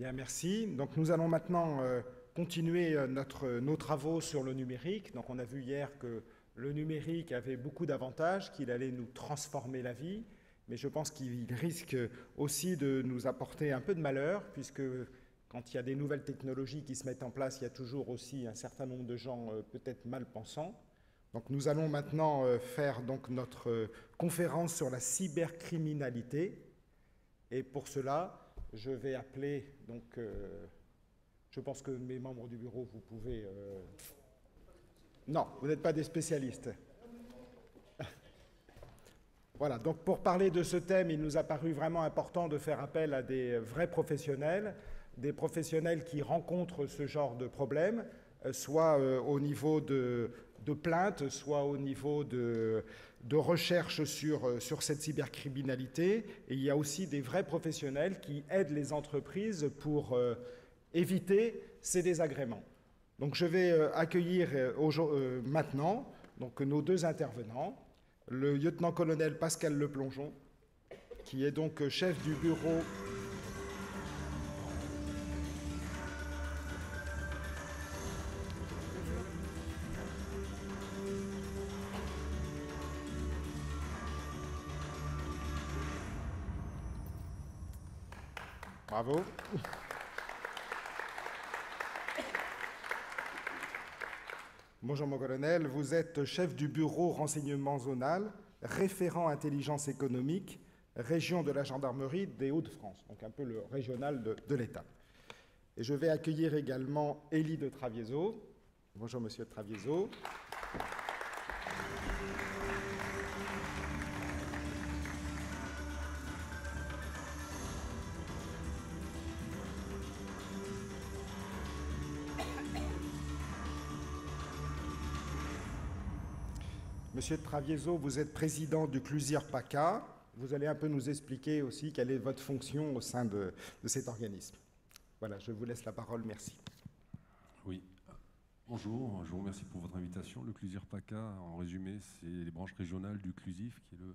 Bien, merci. Donc nous allons maintenant continuer nos travaux sur le numérique. Donc on a vu hier que le numérique avait beaucoup d'avantages, qu'il allait nous transformer la vie, mais je pense qu'il risque aussi de nous apporter un peu de malheur, puisque quand il y a des nouvelles technologies qui se mettent en place, il y a toujours aussi un certain nombre de gens peut-être mal pensants. Donc nous allons maintenant faire donc notre conférence sur la cybercriminalité. Et pour cela, je vais appeler, donc, je pense que mes membres du bureau, vous pouvez... Non, vous n'êtes pas des spécialistes. Voilà, donc pour parler de ce thème, il nous a paru vraiment important de faire appel à des vrais professionnels, des professionnels qui rencontrent ce genre de problème, soit au niveau de plaintes, soit au niveau de recherche sur cette cybercriminalité. Et il y a aussi des vrais professionnels qui aident les entreprises pour éviter ces désagréments. Donc je vais accueillir maintenant donc, nos deux intervenants, le lieutenant-colonel Pascal Leplongeon, qui est donc chef du bureau... Bravo. Bonjour mon colonel, vous êtes chef du bureau renseignement zonal, référent intelligence économique, région de la gendarmerie des Hauts-de-France, donc un peu le régional de l'État. Et je vais accueillir également Élie de Travieso. Bonjour monsieur de Travieso. Monsieur de Travieso, vous êtes président du CLUSIR PACA. Vous allez un peu nous expliquer aussi quelle est votre fonction au sein de cet organisme. Voilà, je vous laisse la parole, merci. Oui, bonjour, je vous remercie pour votre invitation. Le CLUSIR PACA, en résumé, c'est les branches régionales du CLUSIF, qui est le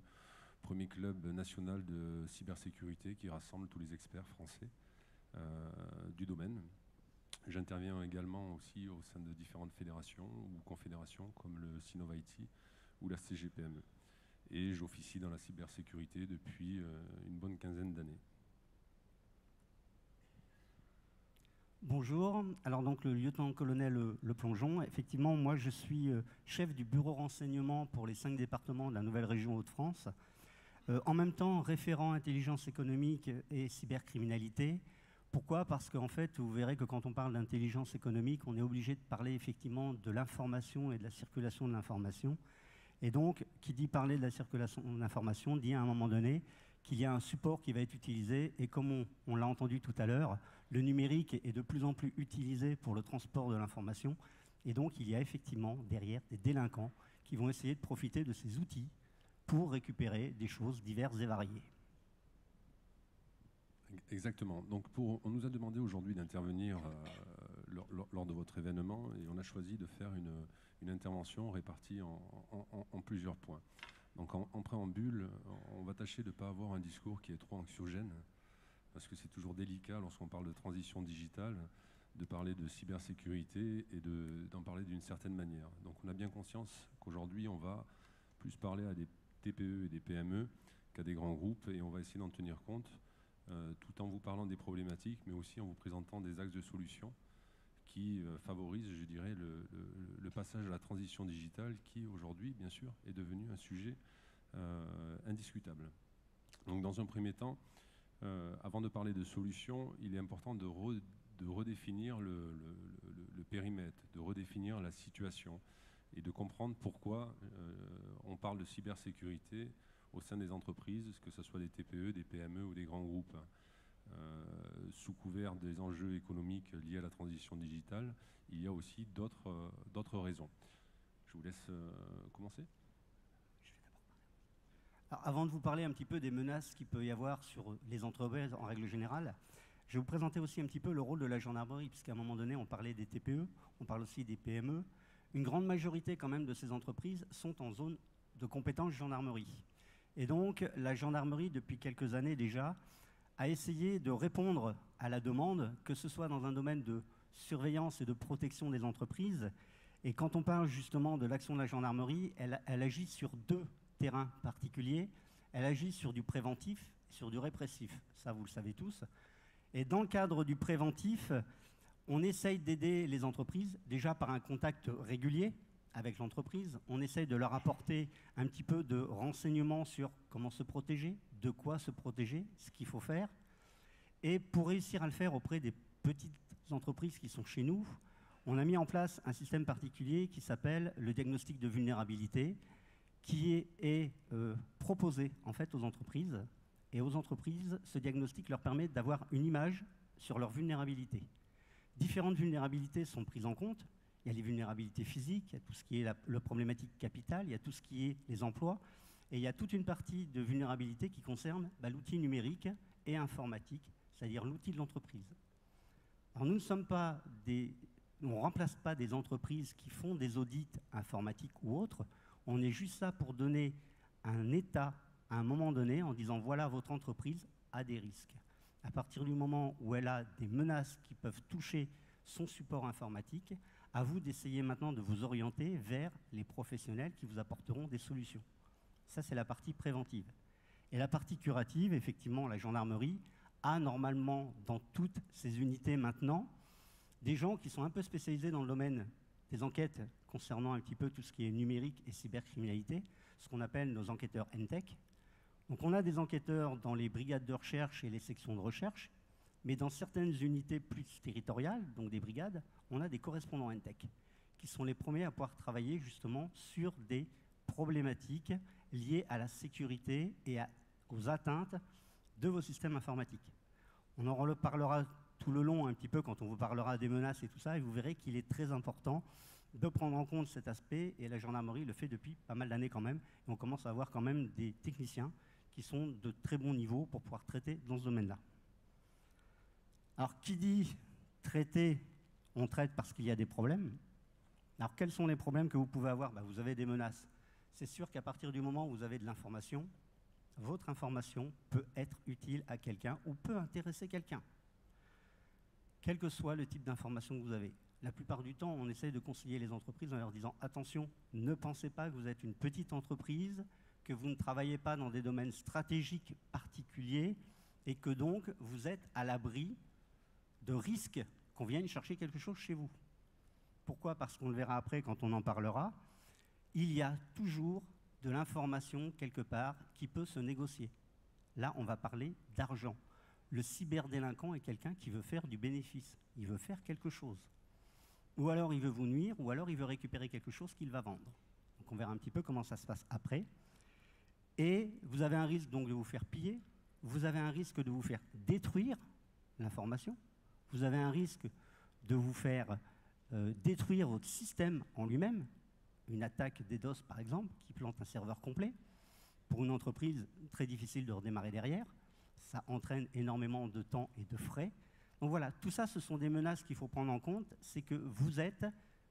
premier club national de cybersécurité qui rassemble tous les experts français du domaine. J'interviens également aussi au sein de différentes fédérations ou confédérations comme le Synovaiti ou la CGPME. Et j'officie dans la cybersécurité depuis une bonne quinzaine d'années. Bonjour, alors donc le lieutenant-colonel Leplongeon. Effectivement, moi je suis chef du bureau renseignement pour les 5 départements de la nouvelle région Hauts-de-France. En même temps, référent intelligence économique et cybercriminalité. Pourquoi? Parce qu'en fait, vous verrez que quand on parle d'intelligence économique, on est obligé de parler effectivement de l'information et de la circulation de l'information. Et donc, qui dit parler de la circulation de l'information, dit à un moment donné qu'il y a un support qui va être utilisé. Et comme on l'a entendu tout à l'heure, le numérique est de plus en plus utilisé pour le transport de l'information. Et donc, il y a effectivement derrière des délinquants qui vont essayer de profiter de ces outils pour récupérer des choses diverses et variées. Exactement. Donc on nous a demandé aujourd'hui d'intervenir lors de votre événement et on a choisi de faire une intervention répartie en plusieurs points. Donc en préambule, on va tâcher de ne pas avoir un discours qui est trop anxiogène parce que c'est toujours délicat lorsqu'on parle de transition digitale de parler de cybersécurité et d'en parler d'une certaine manière. Donc on a bien conscience qu'aujourd'hui on va plus parler à des TPE et des PME qu'à des grands groupes et on va essayer d'en tenir compte tout en vous parlant des problématiques, mais aussi en vous présentant des axes de solutions qui favorisent, je dirais, le passage à la transition digitale qui, aujourd'hui, bien sûr, est devenu un sujet indiscutable. Donc, dans un premier temps, avant de parler de solutions, il est important de redéfinir le périmètre, de redéfinir la situation et de comprendre pourquoi on parle de cybersécurité au sein des entreprises, que ce soit des TPE, des PME ou des grands groupes. Sous couvert des enjeux économiques liés à la transition digitale, il y a aussi d'autres raisons. Je vous laisse commencer. Alors, avant de vous parler un petit peu des menaces qu'il peut y avoir sur les entreprises en règle générale, je vais vous présenter aussi un petit peu le rôle de la gendarmerie, puisqu'à un moment donné, on parlait des TPE, on parle aussi des PME. Une grande majorité quand même de ces entreprises sont en zone de compétence gendarmerie. Et donc, la gendarmerie, depuis quelques années déjà, à essayer de répondre à la demande, que ce soit dans un domaine de surveillance et de protection des entreprises. Et quand on parle justement de l'action de la gendarmerie, elle agit sur deux terrains particuliers. Elle agit sur du préventif et sur du répressif. Ça, vous le savez tous. Et dans le cadre du préventif, on essaye d'aider les entreprises, déjà par un contact régulier avec l'entreprise. On essaye de leur apporter un petit peu de renseignements sur comment se protéger, de quoi se protéger, ce qu'il faut faire. Et pour réussir à le faire auprès des petites entreprises qui sont chez nous, on a mis en place un système particulier qui s'appelle le diagnostic de vulnérabilité, qui est proposé en fait aux entreprises. Et aux entreprises, ce diagnostic leur permet d'avoir une image sur leur vulnérabilité. Différentes vulnérabilités sont prises en compte. Il y a les vulnérabilités physiques, il y a tout ce qui est la problématique capitale, il y a tout ce qui est les emplois, et il y a toute une partie de vulnérabilité qui concerne l'outil numérique et informatique, c'est-à-dire l'outil de l'entreprise. Alors nous ne sommes pas on ne remplace pas des entreprises qui font des audits informatiques ou autres, on est juste là pour donner un état à un moment donné en disant voilà, votre entreprise a des risques. À partir du moment où elle a des menaces qui peuvent toucher son support informatique, à vous d'essayer maintenant de vous orienter vers les professionnels qui vous apporteront des solutions. Ça, c'est la partie préventive. Et la partie curative, effectivement, la gendarmerie a normalement dans toutes ses unités maintenant des gens qui sont un peu spécialisés dans le domaine des enquêtes concernant un petit peu tout ce qui est numérique et cybercriminalité, ce qu'on appelle nos enquêteurs NTech. Donc on a des enquêteurs dans les brigades de recherche et les sections de recherche, mais dans certaines unités plus territoriales, donc des brigades, on a des correspondants NTech, qui sont les premiers à pouvoir travailler justement sur des problématiques liées à la sécurité et aux atteintes de vos systèmes informatiques. On en reparlera tout le long un petit peu quand on vous parlera des menaces et tout ça, et vous verrez qu'il est très important de prendre en compte cet aspect, et la gendarmerie le fait depuis pas mal d'années quand même, et on commence à avoir quand même des techniciens qui sont de très bon niveau pour pouvoir traiter dans ce domaine-là. Alors, qui dit traiter, on traite parce qu'il y a des problèmes. Alors, quels sont les problèmes que vous pouvez avoir? Vous avez des menaces. C'est sûr qu'à partir du moment où vous avez de l'information, votre information peut être utile à quelqu'un ou peut intéresser quelqu'un, quel que soit le type d'information que vous avez. La plupart du temps, on essaye de conseiller les entreprises en leur disant « Attention, ne pensez pas que vous êtes une petite entreprise, que vous ne travaillez pas dans des domaines stratégiques particuliers et que donc vous êtes à l'abri de risques qu'on vienne chercher quelque chose chez vous. » Pourquoi? Parce qu'on le verra après quand on en parlera. Il y a toujours de l'information quelque part qui peut se négocier. Là, on va parler d'argent. Le cyberdélinquant est quelqu'un qui veut faire du bénéfice. Il veut faire quelque chose. Ou alors il veut vous nuire, ou alors il veut récupérer quelque chose qu'il va vendre. Donc on verra un petit peu comment ça se passe après. Et vous avez un risque donc de vous faire piller, vous avez un risque de vous faire détruire l'information, vous avez un risque de vous faire détruire votre système en lui-même, une attaque DDoS par exemple, qui plante un serveur complet. Pour une entreprise, très difficile de redémarrer derrière, ça entraîne énormément de temps et de frais. Donc voilà, tout ça, ce sont des menaces qu'il faut prendre en compte, c'est que vous êtes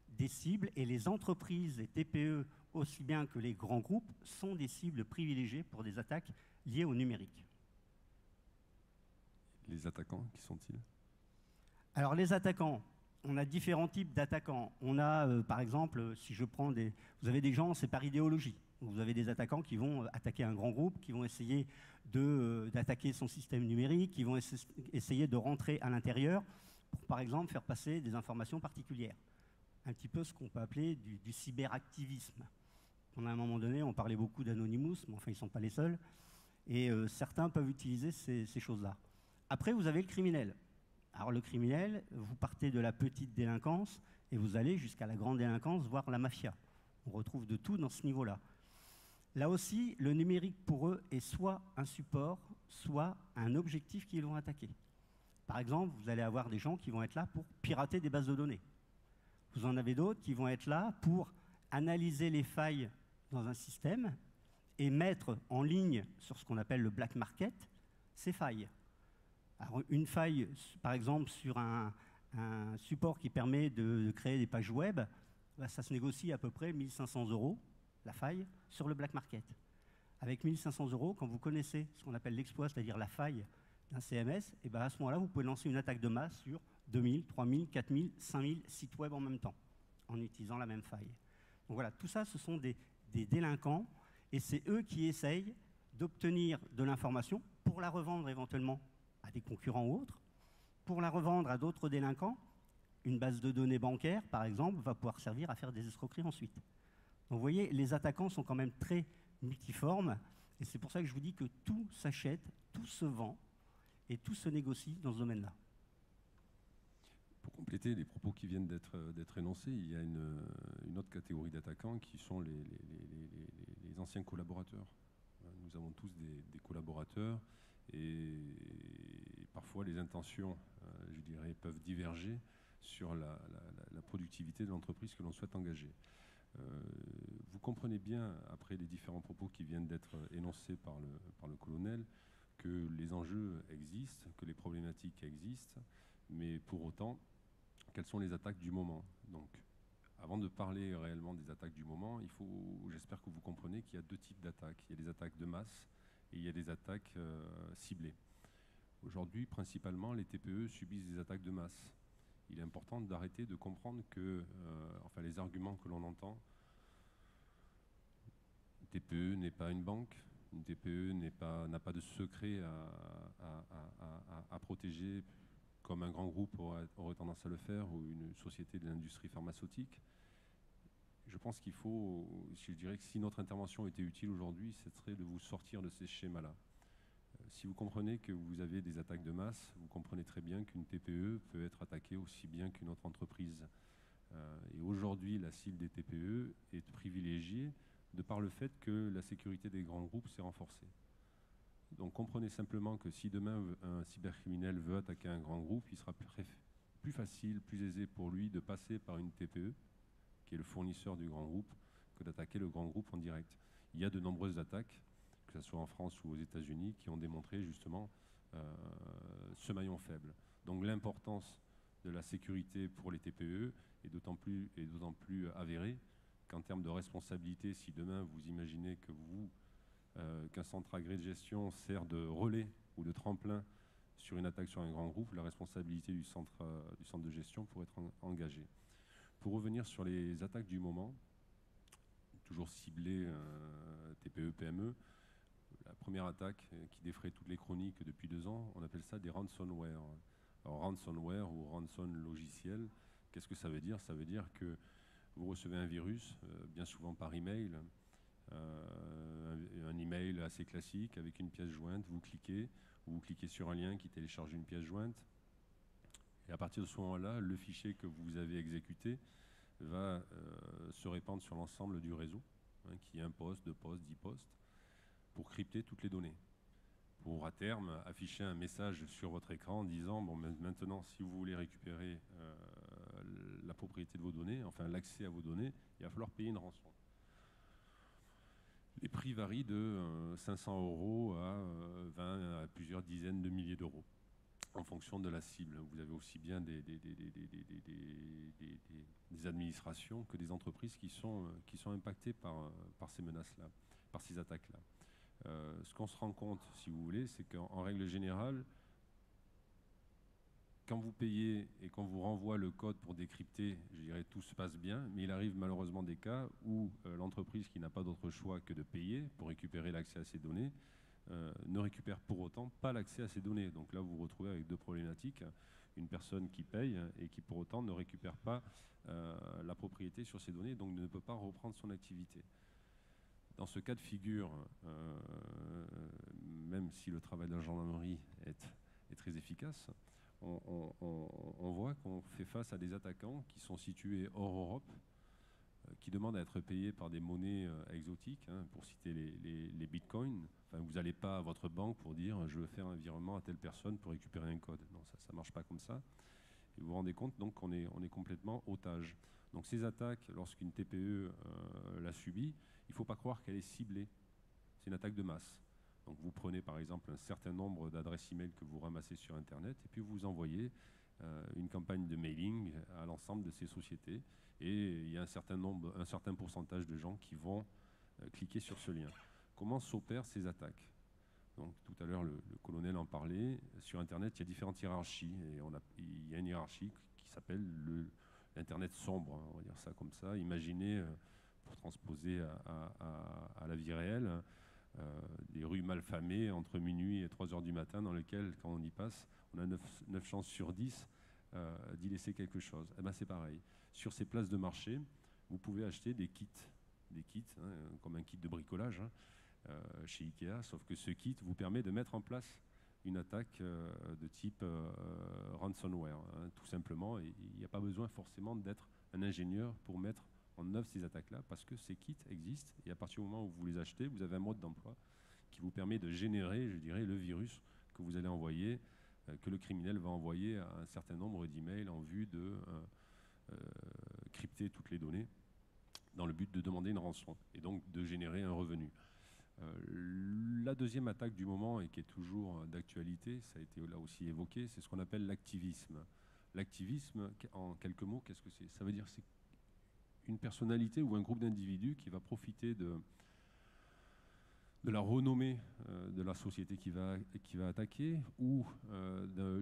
des cibles et les entreprises et TPE, aussi bien que les grands groupes, sont des cibles privilégiées pour des attaques liées au numérique. Les attaquants, qui sont-ils? Alors les attaquants, on a différents types d'attaquants. On a, par exemple, si je prends vous avez des gens, c'est par idéologie. Vous avez des attaquants qui vont attaquer un grand groupe, qui vont essayer d'attaquer son système numérique, qui vont essayer de rentrer à l'intérieur pour, par exemple, faire passer des informations particulières. Un petit peu ce qu'on peut appeler du cyberactivisme. À un moment donné, on parlait beaucoup d'Anonymous, mais enfin, ils ne sont pas les seuls. Et certains peuvent utiliser ces choses-là. Après, vous avez le criminel. Alors, le criminel, vous partez de la petite délinquance et vous allez jusqu'à la grande délinquance, voire la mafia. On retrouve de tout dans ce niveau-là. Là aussi, le numérique pour eux est soit un support, soit un objectif qu'ils vont attaquer. Par exemple, vous allez avoir des gens qui vont être là pour pirater des bases de données. Vous en avez d'autres qui vont être là pour analyser les failles dans un système et mettre en ligne sur ce qu'on appelle le black market ces failles. Alors, une faille, par exemple, sur un support qui permet de créer des pages web, ça se négocie à peu près 1 500 €, la faille, sur le black market. Avec 1 500 €, quand vous connaissez ce qu'on appelle l'exploit, c'est-à-dire la faille d'un CMS, et ben à ce moment-là, vous pouvez lancer une attaque de masse sur 2000, 3000, 4000, 5000 sites web en même temps, en utilisant la même faille. Donc voilà, tout ça, ce sont des délinquants, et c'est eux qui essayent d'obtenir de l'information pour la revendre éventuellement à des concurrents ou autres, pour la revendre à d'autres délinquants. Une base de données bancaire, par exemple, va pouvoir servir à faire des escroqueries ensuite. Donc vous voyez, les attaquants sont quand même très multiformes, et c'est pour ça que je vous dis que tout s'achète, tout se vend, et tout se négocie dans ce domaine-là. Pour compléter les propos qui viennent d'être énoncés, il y a une autre catégorie d'attaquants qui sont les anciens collaborateurs. Nous avons tous des collaborateurs et parfois les intentions, je dirais, peuvent diverger sur la productivité de l'entreprise que l'on souhaite engager. Vous comprenez bien, après les différents propos qui viennent d'être énoncés par le colonel, que les enjeux existent, que les problématiques existent, mais pour autant, quelles sont les attaques du moment? Donc, avant de parler réellement des attaques du moment, j'espère que vous comprenez qu'il y a deux types d'attaques. Il y a des attaques de masse et il y a des attaques ciblées. Aujourd'hui, principalement, les TPE subissent des attaques de masse. Il est important d'arrêter de comprendre que, enfin, les arguments que l'on entend, une TPE n'est pas une banque, une TPE n'a pas de secret à protéger comme un grand groupe aurait tendance à le faire, ou une société de l'industrie pharmaceutique. Je pense qu'il faut, je dirais que si notre intervention était utile aujourd'hui, ce serait de vous sortir de ces schémas-là. Si vous comprenez que vous avez des attaques de masse, vous comprenez très bien qu'une TPE peut être attaquée aussi bien qu'une autre entreprise. Et aujourd'hui, la cible des TPE est privilégiée de par le fait que la sécurité des grands groupes s'est renforcée. Donc comprenez simplement que si demain un cybercriminel veut attaquer un grand groupe, il sera plus facile, plus aisé pour lui de passer par une TPE, qui est le fournisseur du grand groupe, que d'attaquer le grand groupe en direct. Il y a de nombreuses attaques, que ce soit en France ou aux États-Unis, qui ont démontré justement ce maillon faible. Donc l'importance de la sécurité pour les TPE est d'autant plus avérée qu'en termes de responsabilité, si demain vous imaginez que qu'un centre agréé de gestion sert de relais ou de tremplin sur une attaque sur un grand groupe, la responsabilité du centre de gestion pourrait être engagée. Pour revenir sur les attaques du moment, toujours ciblées TPE, PME, la première attaque qui défraie toutes les chroniques depuis 2 ans, on appelle ça des ransomware. Alors ransomware ou ransom logiciel, qu'est-ce que ça veut dire? Ça veut dire que vous recevez un virus, bien souvent par email, un email assez classique avec une pièce jointe, vous cliquez sur un lien qui télécharge une pièce jointe, et à partir de ce moment-là, le fichier que vous avez exécuté va se répandre sur l'ensemble du réseau, qui est 1 poste, 2 postes, 10 postes, pour crypter toutes les données, pour à terme afficher un message sur votre écran en disant bon, maintenant si vous voulez récupérer la propriété de vos données, enfin l'accès à vos données, il va falloir payer une rançon. Les prix varient de 500 € à 20 à plusieurs dizaines de milliers d'euros en fonction de la cible. Vous avez aussi bien des administrations que des entreprises qui sont impactées par ces menaces-là, par ces attaques-là. Ce qu'on se rend compte, si vous voulez, c'est qu'en règle générale, quand vous payez et qu'on vous renvoie le code pour décrypter, je dirais tout se passe bien, mais il arrive malheureusement des cas où l'entreprise qui n'a pas d'autre choix que de payer pour récupérer l'accès à ces données ne récupère pour autant pas l'accès à ces données. Donc là, vous vous retrouvez avec 2 problématiques. Une personne qui paye et qui pour autant ne récupère pas la propriété sur ces données, donc ne peut pas reprendre son activité. Dans ce cas de figure, même si le travail de la gendarmerie est très efficace, on voit qu'on fait face à des attaquants qui sont situés hors Europe, qui demandent à être payés par des monnaies exotiques, pour citer les bitcoins. Enfin, vous n'allez pas à votre banque pour dire je veux faire un virement à telle personne pour récupérer un code. Non, ça ne marche pas comme ça. Et vous vous rendez compte donc qu'on est complètement otage. Donc ces attaques, lorsqu'une TPE l'a subie, il ne faut pas croire qu'elle est ciblée. C'est une attaque de masse. Donc vous prenez par exemple un certain nombre d'adresses email que vous ramassez sur Internet et puis vous envoyez une campagne de mailing à l'ensemble de ces sociétés. Et il y a un certain pourcentage de gens qui vont cliquer sur ce lien. Comment s'opèrent ces attaques? Donc tout à l'heure, le colonel en parlait. Sur Internet, il y a différentes hiérarchies. Et il y a une hiérarchie qui s'appelle l'Internet sombre, hein, on va dire ça comme ça. Imaginez, pour transposer à la vie réelle, des rues malfamées entre minuit et 3 heures du matin, dans lesquelles, quand on y passe, on a 9 chances sur 10 d'y laisser quelque chose. Eh ben, c'est pareil. Sur ces places de marché, vous pouvez acheter des kits, hein, comme un kit de bricolage, hein, chez Ikea, sauf que ce kit vous permet de mettre en place une attaque de type ransomware, hein, tout simplement. Et il n'y a pas besoin forcément d'être un ingénieur pour mettre en œuvre ces attaques-là, parce que ces kits existent, et à partir du moment où vous les achetez, vous avez un mode d'emploi qui vous permet de générer, je dirais, le virus que vous allez envoyer, que le criminel va envoyer à un certain nombre d'emails en vue de crypter toutes les données dans le but de demander une rançon et donc de générer un revenu. La deuxième attaque du moment, et qui est toujours d'actualité, ça a été là aussi évoqué, c'est ce qu'on appelle l'activisme. L'activisme, en quelques mots, qu'est-ce que c'est? Ça veut dire c'est une personnalité ou un groupe d'individus qui va profiter de la renommée de la société qui va attaquer, ou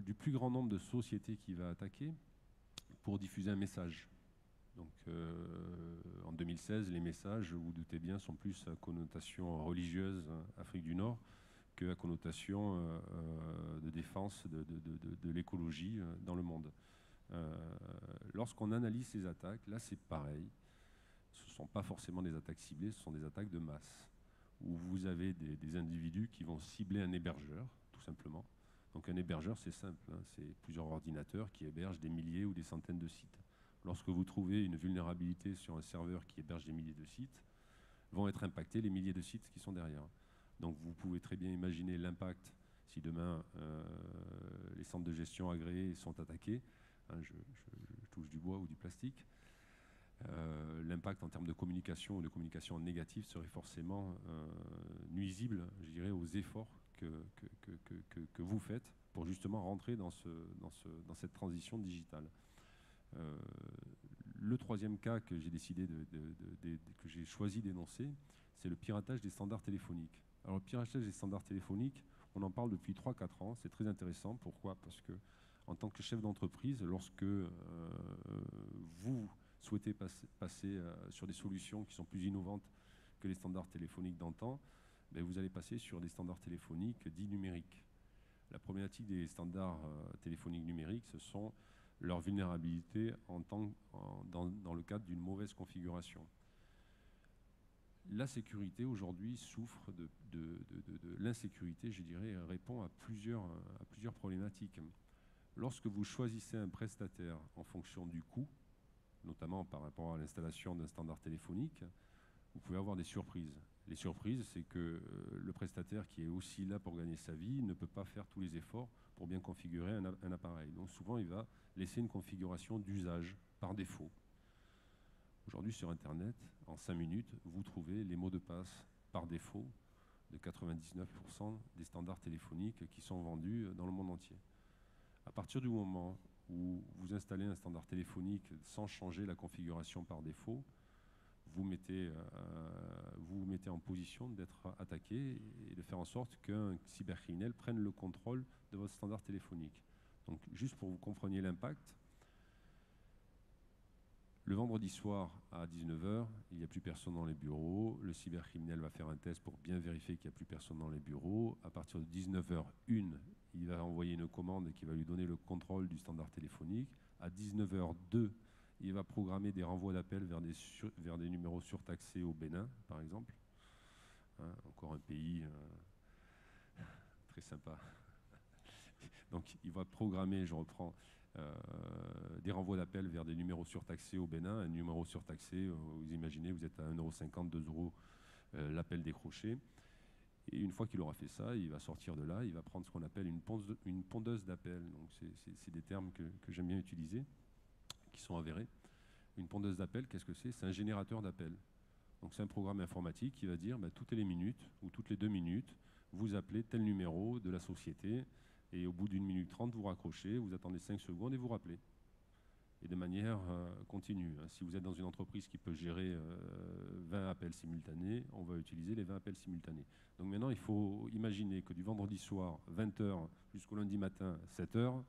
du plus grand nombre de sociétés qui va attaquer, pour diffuser un message. Donc, en 2016, les messages, vous vous doutez bien, sont plus à connotation religieuse, Afrique du Nord, qu'à connotation de défense de l'écologie dans le monde. Lorsqu'on analyse ces attaques, là c'est pareil. Ce ne sont pas forcément des attaques ciblées, ce sont des attaques de masse, où vous avez des individus qui vont cibler un hébergeur, tout simplement. Donc un hébergeur, c'est simple, hein, c'est plusieurs ordinateurs qui hébergent des milliers ou des centaines de sites. Lorsque vous trouvez une vulnérabilité sur un serveur qui héberge des milliers de sites, vont être impactés les milliers de sites qui sont derrière. Donc vous pouvez très bien imaginer l'impact si demain les centres de gestion agréés sont attaqués, hein, je touche du bois ou du plastique, l'impact en termes de communication ou de communication négative serait forcément nuisible, je dirais, aux efforts que vous faites pour justement rentrer dans cette transition digitale. Le troisième cas que j'ai décidé que j'ai choisi d'énoncer, c'est le piratage des standards téléphoniques. Alors le piratage des standards téléphoniques, on en parle depuis 3-4 ans, c'est très intéressant. Pourquoi? Parce que en tant que chef d'entreprise, lorsque vous souhaitez passer sur des solutions qui sont plus innovantes que les standards téléphoniques d'antan, ben vous allez passer sur des standards téléphoniques dits numériques. La problématique des standards téléphoniques numériques, ce sont leur vulnérabilité dans le cadre d'une mauvaise configuration. La sécurité aujourd'hui souffre de l'insécurité, je dirais, répond à plusieurs problématiques. Lorsque vous choisissez un prestataire en fonction du coût, notamment par rapport à l'installation d'un standard téléphonique, vous pouvez avoir des surprises. Les surprises, c'est que le prestataire qui est aussi là pour gagner sa vie ne peut pas faire tous les efforts pour bien configurer un appareil. Donc souvent, il va laisser une configuration d'usage par défaut. Aujourd'hui, sur Internet, en 5 minutes, vous trouvez les mots de passe par défaut de 99% des standards téléphoniques qui sont vendus dans le monde entier. À partir du moment où vous installez un standard téléphonique sans changer la configuration par défaut, vous mettez en position d'être attaqué et de faire en sorte qu'un cybercriminel prenne le contrôle de votre standard téléphonique. Donc, juste pour que vous compreniez l'impact, le vendredi soir à 19h, il n'y a plus personne dans les bureaux. Le cybercriminel va faire un test pour bien vérifier qu'il n'y a plus personne dans les bureaux. À partir de 19h01, il va envoyer une commande qui va lui donner le contrôle du standard téléphonique. À 19h02, il va programmer des renvois d'appels vers des numéros surtaxés au Bénin, par exemple. Hein, encore un pays très sympa. Donc il va programmer, je reprends, des renvois d'appels vers des numéros surtaxés au Bénin. Un numéro surtaxé, vous imaginez, vous êtes à 1,50 €, 2 € l'appel décroché. Et une fois qu'il aura fait ça, il va sortir de là, il va prendre ce qu'on appelle une pondeuse d'appels. Donc c'est des termes que j'aime bien utiliser, qui sont avérés. Une pondeuse d'appels, qu'est-ce que c'est? C'est un générateur d'appels. Donc c'est un programme informatique qui va dire toutes les minutes ou toutes les 2 minutes, vous appelez tel numéro de la société et au bout d'1 minute 30, vous raccrochez, vous attendez 5 secondes et vous rappelez. et de manière continue. Si vous êtes dans une entreprise qui peut gérer 20 appels simultanés, on va utiliser les 20 appels simultanés. Donc maintenant, il faut imaginer que du vendredi soir, 20h, jusqu'au lundi matin, 7h,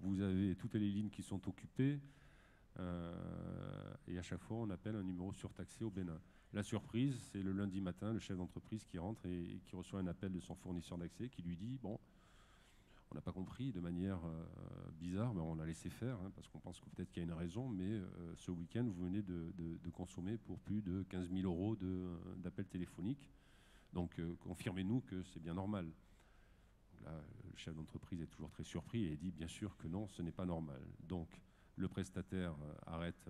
vous avez toutes les lignes qui sont occupées, et à chaque fois, on appelle un numéro surtaxé au Bénin. La surprise, c'est le lundi matin, le chef d'entreprise qui rentre et qui reçoit un appel de son fournisseur d'accès qui lui dit « Bon, on n'a pas compris de manière bizarre, mais on l'a laissé faire, hein, parce qu'on pense que peut-être qu'il y a une raison, mais ce week-end, vous venez de consommer pour plus de 15 000 euros d'appels téléphoniques. Donc, confirmez-nous que c'est bien normal. » Là, le chef d'entreprise est toujours très surpris et dit bien sûr que non, ce n'est pas normal. Donc, le prestataire arrête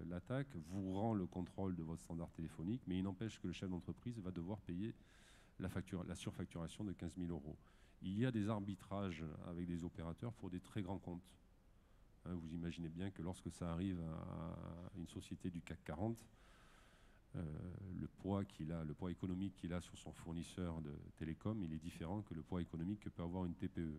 l'attaque, vous rend le contrôle de votre standard téléphonique, mais il n'empêche que le chef d'entreprise va devoir payer la surfacturation de 15 000 euros. Il y a des arbitrages avec des opérateurs pour des très grands comptes. Hein, vous imaginez bien que lorsque ça arrive à une société du CAC 40, le poids économique qu'il a sur son fournisseur de télécom, il est différent que le poids économique que peut avoir une TPE.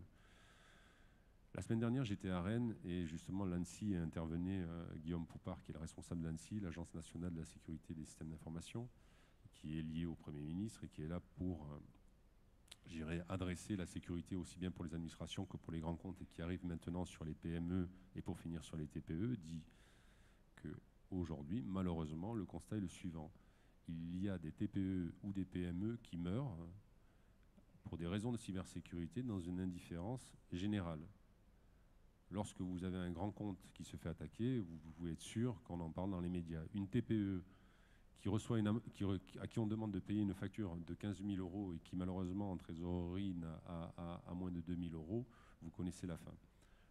La semaine dernière, j'étais à Rennes et justement l'ANSSI intervenait, Guillaume Poupard, qui est le responsable de l'ANSSI, l'Agence nationale de la sécurité des systèmes d'information, qui est liée au Premier ministre et qui est là pour adresser la sécurité aussi bien pour les administrations que pour les grands comptes et qui arrive maintenant sur les PME et pour finir sur les TPE, dit qu'aujourd'hui, malheureusement, le constat est le suivant. Il y a des TPE ou des PME qui meurent pour des raisons de cybersécurité dans une indifférence générale. Lorsque vous avez un grand compte qui se fait attaquer, vous pouvez être sûr qu'on en parle dans les médias. Une TPE à qui on demande de payer une facture de 15 000 euros et qui malheureusement en trésorerie a moins de 2 000 euros, vous connaissez la fin.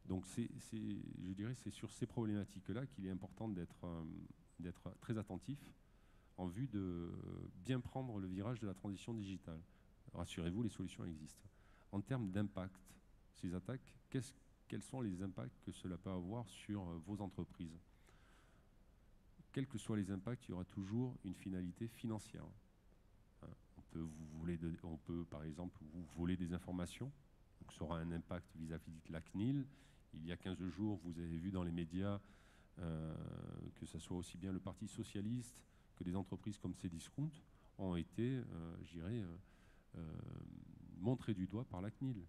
Donc je dirais c'est sur ces problématiques-là qu'il est important d'être très attentif en vue de bien prendre le virage de la transition digitale. Rassurez-vous, les solutions existent. En termes d'impact, ces attaques, quels sont les impacts que cela peut avoir sur vos entreprises ? Quels que soient les impacts, il y aura toujours une finalité financière. On peut par exemple vous voler des informations, donc ça aura un impact vis-à-vis de la CNIL. Il y a 15 jours, vous avez vu dans les médias que ce soit aussi bien le Parti socialiste que des entreprises comme Cdiscount ont été, montrées du doigt par la CNIL.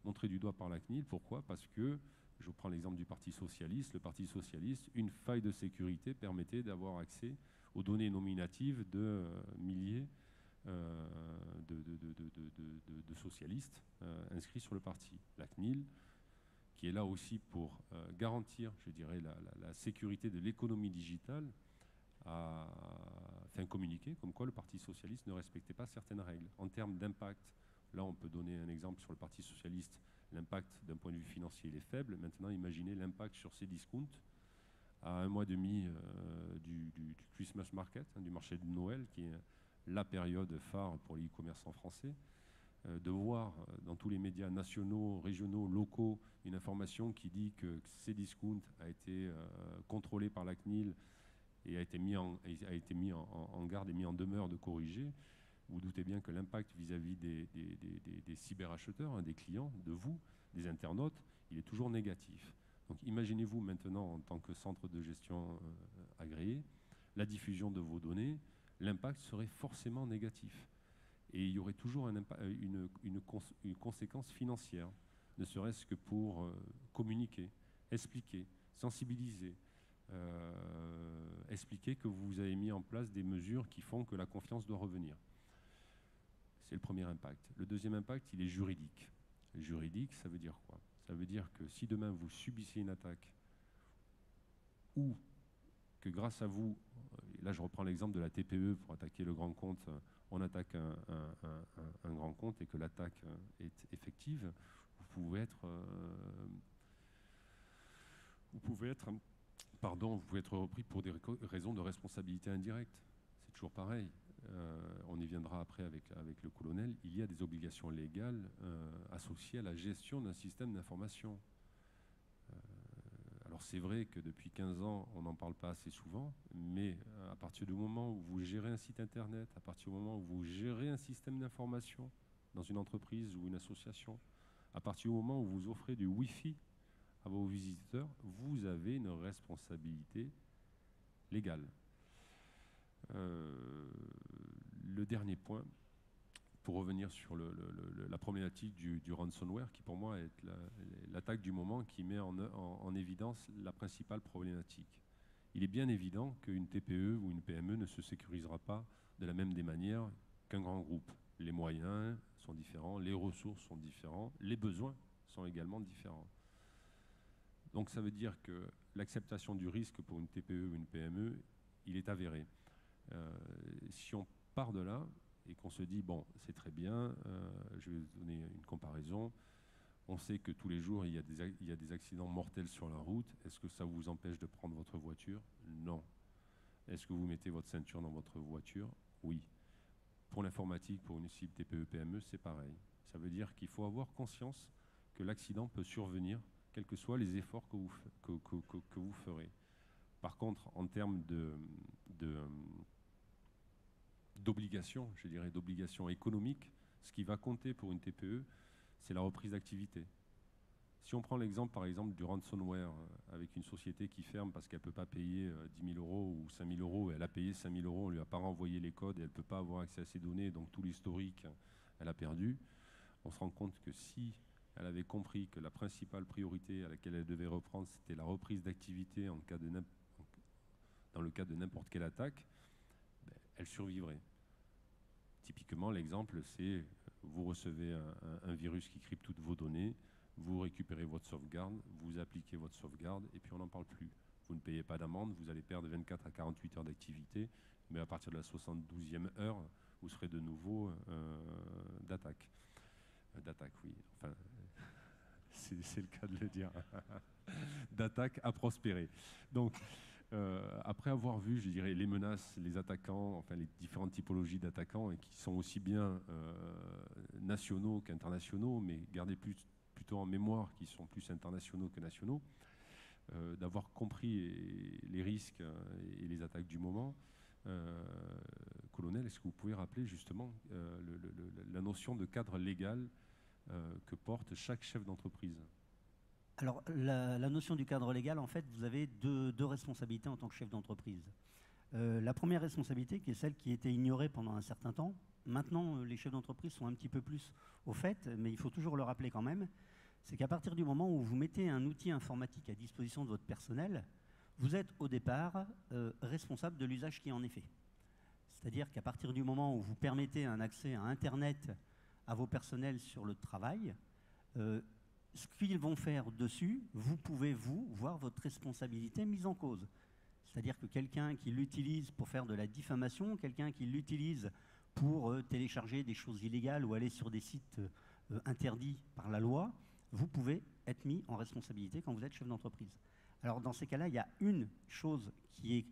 Montrées du doigt par la CNIL, pourquoi ? Parce que je prends l'exemple du Parti socialiste. Le Parti socialiste, une faille de sécurité permettait d'avoir accès aux données nominatives de milliers de socialistes inscrits sur le parti. La CNIL, qui est là aussi pour garantir, je dirais, la sécurité de l'économie digitale, a fait un communiqué comme quoi le Parti socialiste ne respectait pas certaines règles. En termes d'impact, là on peut donner un exemple sur le Parti socialiste. L'impact d'un point de vue financier il est faible. Maintenant, imaginez l'impact sur Cdiscount à un mois et demi du Christmas Market, hein, du marché de Noël, qui est la période phare pour les e-commerçants français. De voir dans tous les médias nationaux, régionaux, locaux, une information qui dit que Cdiscount a été contrôlé par la CNIL et a été mis en garde et mis en demeure de corriger. Vous doutez bien que l'impact vis-à-vis des cyberacheteurs, hein, des clients, de vous, des internautes, il est toujours négatif. Donc imaginez-vous maintenant en tant que centre de gestion agréé, la diffusion de vos données, l'impact serait forcément négatif. Et il y aurait toujours une conséquence financière, ne serait-ce que pour communiquer, expliquer, sensibiliser, expliquer que vous avez mis en place des mesures qui font que la confiance doit revenir. C'est le premier impact. Le deuxième impact, il est juridique. Juridique, ça veut dire quoi ? Ça veut dire que si demain vous subissez une attaque ou que grâce à vous, là je reprends l'exemple de la TPE pour attaquer le grand compte, on attaque un grand compte et que l'attaque est effective, vous pouvez être repris pour des raisons de responsabilité indirecte. C'est toujours pareil. On y viendra après avec le colonel. Il y a des obligations légales associées à la gestion d'un système d'information. Alors c'est vrai que depuis 15 ans, on n'en parle pas assez souvent, mais à partir du moment où vous gérez un site internet, à partir du moment où vous gérez un système d'information dans une entreprise ou une association, à partir du moment où vous offrez du Wi-Fi à vos visiteurs, vous avez une responsabilité légale. Le dernier point, pour revenir sur la problématique du ransomware, qui pour moi est l'attaque du moment qui met en évidence la principale problématique. Il est bien évident qu'une TPE ou une PME ne se sécurisera pas de la même des manières qu'un grand groupe. Les moyens sont différents, les ressources sont différentes, les besoins sont également différents. Donc ça veut dire que l'acceptation du risque pour une TPE ou une PME, il est avéré. Si on part de là et qu'on se dit, bon, c'est très bien, je vais vous donner une comparaison, on sait que tous les jours, il y a des accidents mortels sur la route. Est-ce que ça vous empêche de prendre votre voiture? Non. Est-ce que vous mettez votre ceinture dans votre voiture? Oui. Pour l'informatique, pour une cible TPE-PME, c'est pareil. Ça veut dire qu'il faut avoir conscience que l'accident peut survenir, quels que soient les efforts que vous ferez. Par contre, en termes d'obligations, je dirais d'obligations économiques, ce qui va compter pour une TPE, c'est la reprise d'activité. Si on prend l'exemple, par exemple, du ransomware, avec une société qui ferme parce qu'elle ne peut pas payer 10 000 € ou 5 000 €, elle a payé 5 000 €, on ne lui a pas renvoyé les codes et elle ne peut pas avoir accès à ses données, donc tout l'historique, elle a perdu. On se rend compte que si elle avait compris que la principale priorité à laquelle elle devait reprendre, c'était la reprise d'activité dans le cas de n'importe quelle attaque, elle survivrait. Typiquement, l'exemple, c'est vous recevez un virus qui crypte toutes vos données, vous récupérez votre sauvegarde, vous appliquez votre sauvegarde, et puis on n'en parle plus. Vous ne payez pas d'amende, vous allez perdre 24 à 48 heures d'activité, mais à partir de la 72e heure, vous serez de nouveau d'attaque. D'attaque, oui. Enfin, c'est le cas de le dire. D'attaque à prospérer. Donc, après avoir vu, je dirais, les menaces, les attaquants, enfin les différentes typologies d'attaquants, et qui sont aussi bien nationaux qu'internationaux, mais gardez plutôt en mémoire qu'ils sont plus internationaux que nationaux, d'avoir compris les risques et les attaques du moment. Colonel, est-ce que vous pouvez rappeler justement la notion de cadre légal que porte chaque chef d'entreprise? Alors, la notion du cadre légal, en fait, vous avez deux responsabilités en tant que chef d'entreprise. La première responsabilité, qui est celle qui était ignorée pendant un certain temps, maintenant, les chefs d'entreprise sont un petit peu plus au fait, mais il faut toujours le rappeler quand même, c'est qu'à partir du moment où vous mettez un outil informatique à disposition de votre personnel, vous êtes au départ responsable de l'usage qui en est fait. C'est-à-dire qu'à partir du moment où vous permettez un accès à Internet à vos personnels sur le travail, ce qu'ils vont faire dessus, vous pouvez, voir votre responsabilité mise en cause. C'est-à-dire que quelqu'un qui l'utilise pour faire de la diffamation, quelqu'un qui l'utilise pour télécharger des choses illégales ou aller sur des sites interdits par la loi, vous pouvez être mis en responsabilité quand vous êtes chef d'entreprise. Alors dans ces cas-là, il y a une chose qui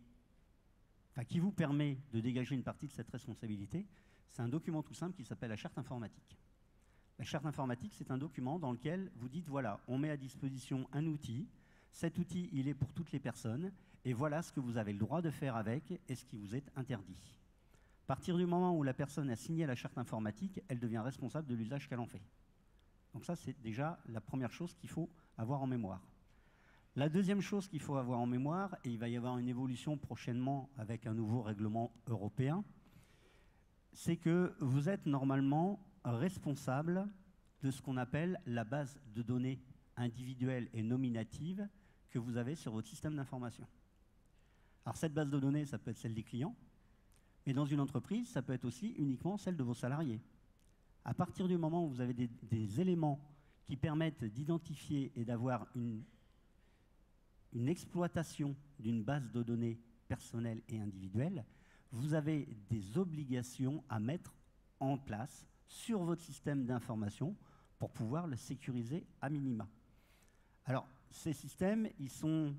vous permet de dégager une partie de cette responsabilité, c'est un document tout simple qui s'appelle la charte informatique. La charte informatique, c'est un document dans lequel vous dites, voilà, on met à disposition un outil, cet outil, il est pour toutes les personnes, et voilà ce que vous avez le droit de faire avec et ce qui vous est interdit. À partir du moment où la personne a signé la charte informatique, elle devient responsable de l'usage qu'elle en fait. Donc ça, c'est déjà la première chose qu'il faut avoir en mémoire. La deuxième chose qu'il faut avoir en mémoire, et il va y avoir une évolution prochainement avec un nouveau règlement européen, c'est que vous êtes normalement responsable de ce qu'on appelle la base de données individuelle et nominative que vous avez sur votre système d'information. Alors cette base de données, ça peut être celle des clients, mais dans une entreprise, ça peut être aussi uniquement celle de vos salariés. À partir du moment où vous avez des éléments qui permettent d'identifier et d'avoir une exploitation d'une base de données personnelle et individuelle, vous avez des obligations à mettre en place sur votre système d'information pour pouvoir le sécuriser à minima. Alors, ces systèmes, ils sont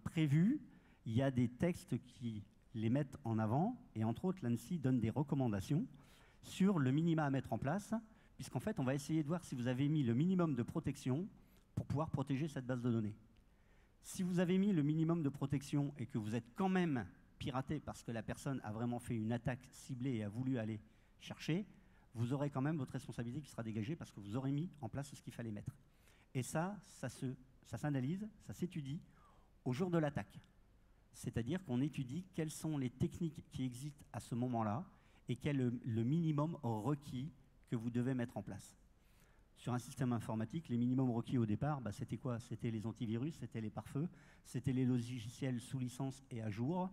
prévus, il y a des textes qui les mettent en avant, et entre autres, l'ANSSI donne des recommandations sur le minima à mettre en place, puisqu'en fait, on va essayer de voir si vous avez mis le minimum de protection pour pouvoir protéger cette base de données. Si vous avez mis le minimum de protection et que vous êtes quand même piraté parce que la personne a vraiment fait une attaque ciblée et a voulu aller chercher, vous aurez quand même votre responsabilité qui sera dégagée parce que vous aurez mis en place ce qu'il fallait mettre. Et ça se ça s'analyse, ça s'étudie au jour de l'attaque. C'est-à-dire qu'on étudie quelles sont les techniques qui existent à ce moment-là et quel est le minimum requis que vous devez mettre en place. Sur un système informatique, les minimums requis au départ, c'était quoi? C'était les antivirus, c'était les pare-feux, c'était les logiciels sous licence et à jour,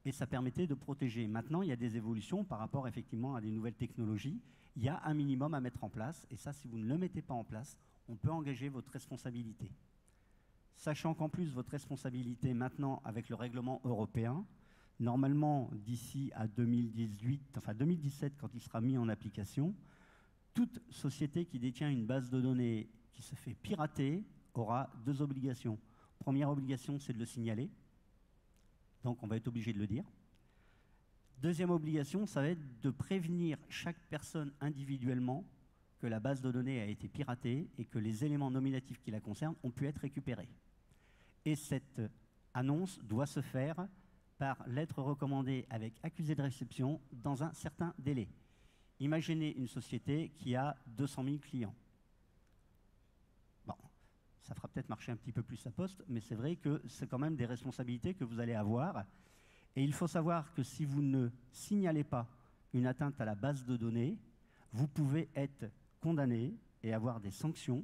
et ça permettait de protéger. Maintenant, il y a des évolutions par rapport effectivement à des nouvelles technologies. Il y a un minimum à mettre en place, et ça, si vous ne le mettez pas en place, on peut engager votre responsabilité. Sachant qu'en plus, votre responsabilité maintenant, avec le règlement européen, normalement, d'ici à 2017, quand il sera mis en application, toute société qui détient une base de données qui se fait pirater aura 2 obligations. Première obligation, c'est de le signaler. Donc, on va être obligé de le dire. Deuxième obligation, ça va être de prévenir chaque personne individuellement que la base de données a été piratée et que les éléments nominatifs qui la concernent ont pu être récupérés. Et cette annonce doit se faire par lettre recommandée avec accusé de réception dans un certain délai. Imaginez une société qui a 200 000 clients. Bon, ça fera peut-être marcher un petit peu plus sa poste, mais c'est vrai que c'est quand même des responsabilités que vous allez avoir. Et il faut savoir que si vous ne signalez pas une atteinte à la base de données, vous pouvez être condamné et avoir des sanctions,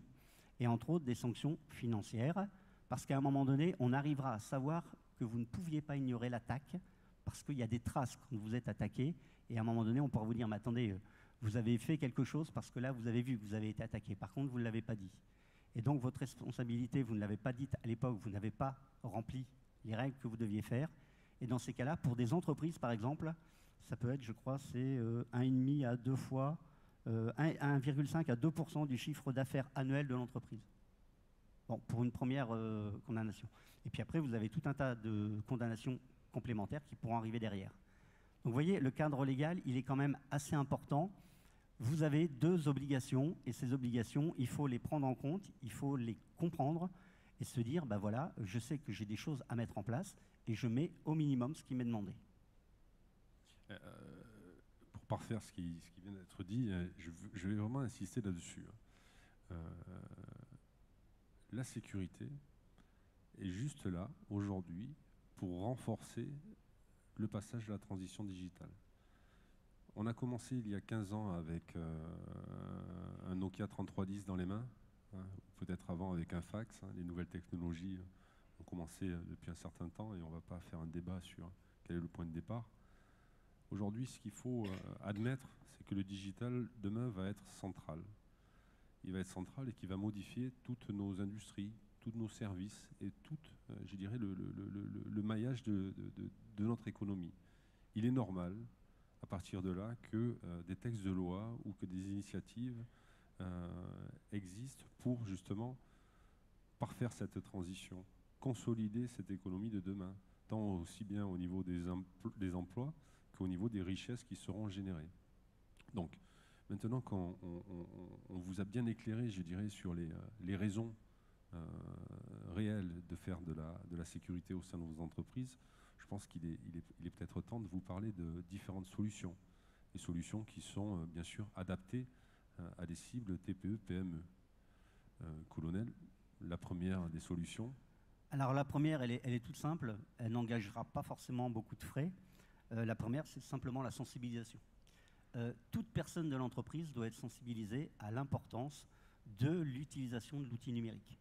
et entre autres des sanctions financières, parce qu'à un moment donné, on arrivera à savoir que vous ne pouviez pas ignorer l'attaque, parce qu'il y a des traces quand vous êtes attaqué, et à un moment donné, on pourra vous dire, mais attendez, vous avez fait quelque chose parce que là, vous avez vu que vous avez été attaqué. Par contre, vous ne l'avez pas dit. Et donc, votre responsabilité, vous ne l'avez pas dite à l'époque, vous n'avez pas rempli les règles que vous deviez faire. Et dans ces cas-là, pour des entreprises, par exemple, ça peut être, je crois, c'est 1,5 à 2 fois, 1,5 à 2% du chiffre d'affaires annuel de l'entreprise. Bon, pour une première condamnation. Et puis après, vous avez tout un tas de condamnations complémentaires qui pourront arriver derrière. Donc vous voyez, le cadre légal, il est quand même assez important. Vous avez 2 obligations, et ces obligations, il faut les prendre en compte, il faut les comprendre, et se dire, ben voilà, je sais que j'ai des choses à mettre en place, et je mets au minimum ce qui m'est demandé. Pour parfaire ce qui vient d'être dit, je vais vraiment insister là-dessus. La sécurité est juste là, aujourd'hui, pour renforcer le passage de la transition digitale. On a commencé il y a 15 ans avec un Nokia 3310 dans les mains, hein, peut-être avant avec un fax. Hein, les nouvelles technologies ont commencé depuis un certain temps et on ne va pas faire un débat sur quel est le point de départ. Aujourd'hui, ce qu'il faut admettre, c'est que le digital, demain, va être central. Il va être central et qui va modifier toutes nos industries, tous nos services et tout, je dirais, le maillage de notre économie. Il est normal, à partir de là, que des textes de loi ou que des initiatives existent pour justement parfaire cette transition, consolider cette économie de demain, tant aussi bien au niveau des emplois qu'au niveau des richesses qui seront générées. Donc, maintenant qu'on vous a bien éclairé, je dirais, sur les raisons réelles de faire de la sécurité au sein de vos entreprises, je pense qu'il est peut-être temps de vous parler de différentes solutions. Des solutions qui sont bien sûr adaptées à des cibles TPE, PME. Colonel, la première des solutions. Alors la première, elle est toute simple, elle n'engagera pas forcément beaucoup de frais. La première, c'est simplement la sensibilisation. Toute personne de l'entreprise doit être sensibilisée à l'importance de l'utilisation de l'outil numérique.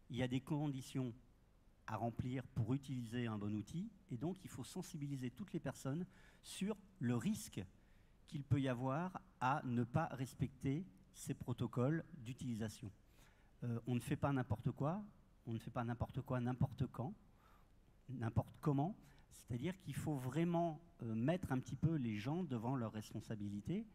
Il y a des conditions à remplir pour utiliser un bon outil, et donc il faut sensibiliser toutes les personnes sur le risque qu'il peut y avoir à ne pas respecter ces protocoles d'utilisation. On ne fait pas n'importe quoi, on ne fait pas n'importe quoi n'importe quand, n'importe comment, c'est-à-dire qu'il faut vraiment mettre un petit peu les gens devant leurs responsabilités.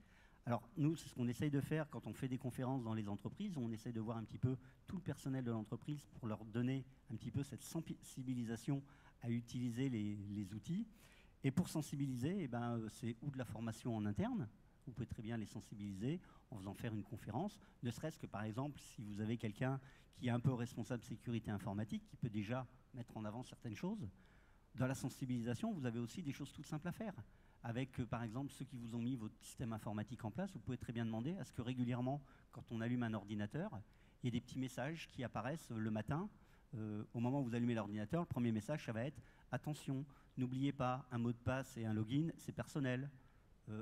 Alors nous, c'est ce qu'on essaye de faire quand on fait des conférences dans les entreprises, on essaye de voir un petit peu tout le personnel de l'entreprise pour leur donner un petit peu cette sensibilisation à utiliser les outils. Et pour sensibiliser, c'est ou de la formation en interne, vous pouvez très bien les sensibiliser en faisant faire une conférence, ne serait-ce que par exemple si vous avez quelqu'un qui est un peu responsable sécurité informatique, qui peut déjà mettre en avant certaines choses. Dans la sensibilisation, vous avez aussi des choses toutes simples à faire. Avec, par exemple, ceux qui vous ont mis votre système informatique en place, vous pouvez très bien demander à ce que régulièrement, quand on allume un ordinateur, il y ait des petits messages qui apparaissent le matin au moment où vous allumez l'ordinateur, le premier message, ça va être « Attention, n'oubliez pas, un mot de passe et un login, c'est personnel.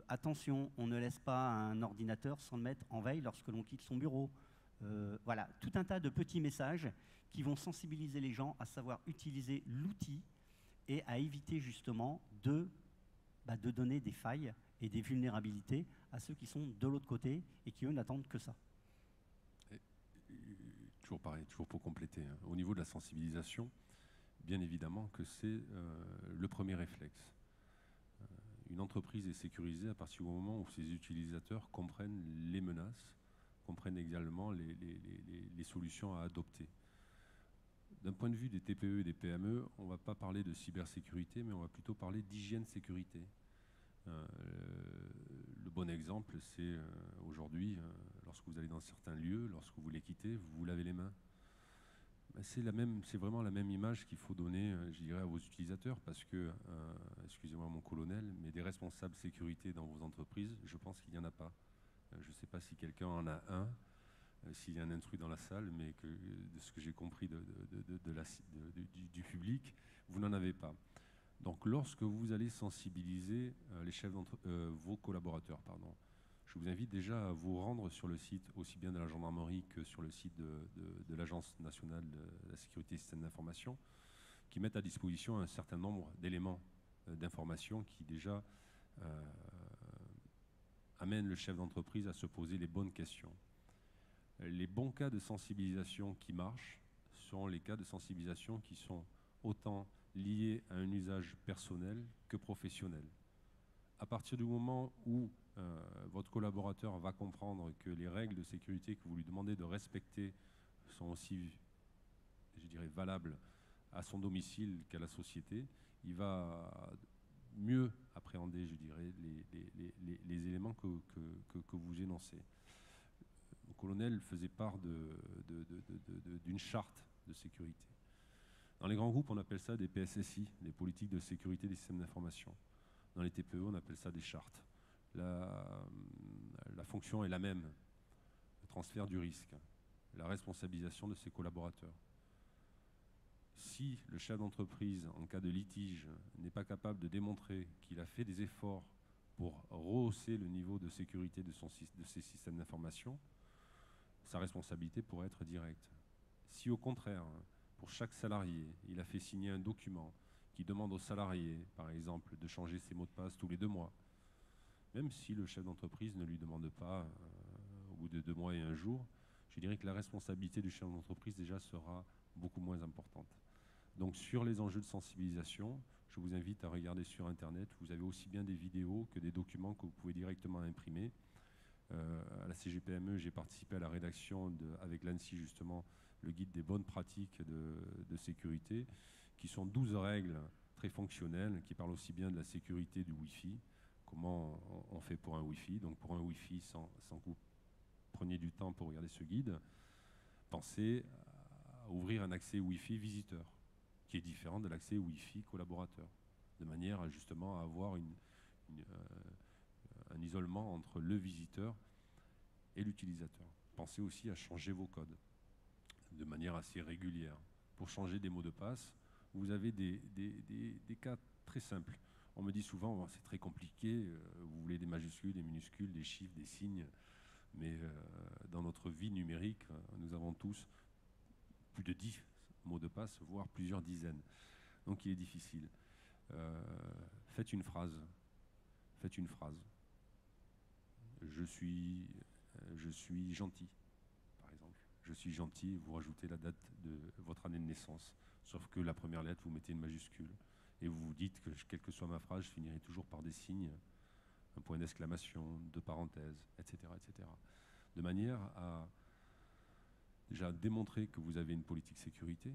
Attention, on ne laisse pas un ordinateur sans le mettre en veille lorsque l'on quitte son bureau. » Voilà, tout un tas de petits messages qui vont sensibiliser les gens à savoir utiliser l'outil et à éviter justement de donner des failles et des vulnérabilités à ceux qui sont de l'autre côté et qui, eux, n'attendent que ça. Toujours pareil, toujours pour compléter, hein. Au niveau de la sensibilisation, bien évidemment que c'est le premier réflexe. Une entreprise est sécurisée à partir du moment où ses utilisateurs comprennent les menaces, comprennent également les solutions à adopter. D'un point de vue des TPE et des PME, on ne va pas parler de cybersécurité, mais on va plutôt parler d'hygiène sécurité. Le bon exemple, c'est aujourd'hui, lorsque vous allez dans certains lieux, lorsque vous les quittez, vous vous lavez les mains. C'est vraiment la même image qu'il faut donner, je dirais, à vos utilisateurs, parce que, excusez-moi mon colonel, mais des responsables sécurité dans vos entreprises, je pense qu'il n'y en a pas. Je ne sais pas si quelqu'un en a un, s'il y a un intrus dans la salle, mais de ce que j'ai compris du public, vous n'en avez pas. Donc lorsque vous allez sensibiliser vos collaborateurs, je vous invite déjà à vous rendre sur le site aussi bien de la gendarmerie que sur le site de l'Agence nationale de la sécurité des systèmes d'information, qui mettent à disposition un certain nombre d'éléments d'information qui déjà amènent le chef d'entreprise à se poser les bonnes questions. Les bons cas de sensibilisation qui marchent sont les cas de sensibilisation qui sont autant liés à un usage personnel que professionnel. À partir du moment où votre collaborateur va comprendre que les règles de sécurité que vous lui demandez de respecter sont aussi, je dirais, valables à son domicile qu'à la société, il va mieux appréhender, je dirais, les éléments que vous énoncez. Le colonel faisait part d'une charte de sécurité. Dans les grands groupes, on appelle ça des PSSI, les politiques de sécurité des systèmes d'information. Dans les TPE, on appelle ça des chartes. La fonction est la même, le transfert du risque, la responsabilisation de ses collaborateurs. Si le chef d'entreprise, en cas de litige, n'est pas capable de démontrer qu'il a fait des efforts pour rehausser le niveau de sécurité de ses systèmes d'information, sa responsabilité pourrait être directe. Si au contraire, pour chaque salarié, il a fait signer un document qui demande aux salariés, par exemple, de changer ses mots de passe tous les 2 mois, même si le chef d'entreprise ne lui demande pas au bout de 2 mois et 1 jour, je dirais que la responsabilité du chef d'entreprise déjà sera beaucoup moins importante. Donc sur les enjeux de sensibilisation, je vous invite à regarder sur Internet. Vous avez aussi bien des vidéos que des documents que vous pouvez directement imprimer. À la CGPME, j'ai participé à la rédaction, avec l'ANSSI justement, le guide des bonnes pratiques de sécurité, qui sont 12 règles très fonctionnelles, qui parlent aussi bien de la sécurité du Wi-Fi, comment on fait pour un Wi-Fi. Donc pour un Wi-Fi, sans que vous preniez du temps pour regarder ce guide, pensez à ouvrir un accès Wi-Fi visiteur, qui est différent de l'accès Wi-Fi collaborateur, de manière justement à avoir un isolement entre le visiteur et l'utilisateur. Pensez aussi à changer vos codes de manière assez régulière. Pour changer des mots de passe, vous avez des cas très simples. On me dit souvent, c'est très compliqué, vous voulez des majuscules, des minuscules, des chiffres, des signes, mais dans notre vie numérique, nous avons tous plus de 10 mots de passe, voire plusieurs dizaines. Donc il est difficile. Faites une phrase. Faites une phrase. Je suis gentil, par exemple. Je suis gentil, vous rajoutez la date de votre année de naissance. Sauf que la première lettre, vous mettez une majuscule. Et vous vous dites que, quelle que soit ma phrase, je finirai toujours par des signes, un point d'exclamation, 2 parenthèses, etc., etc. De manière à déjà démontrer que vous avez une politique sécurité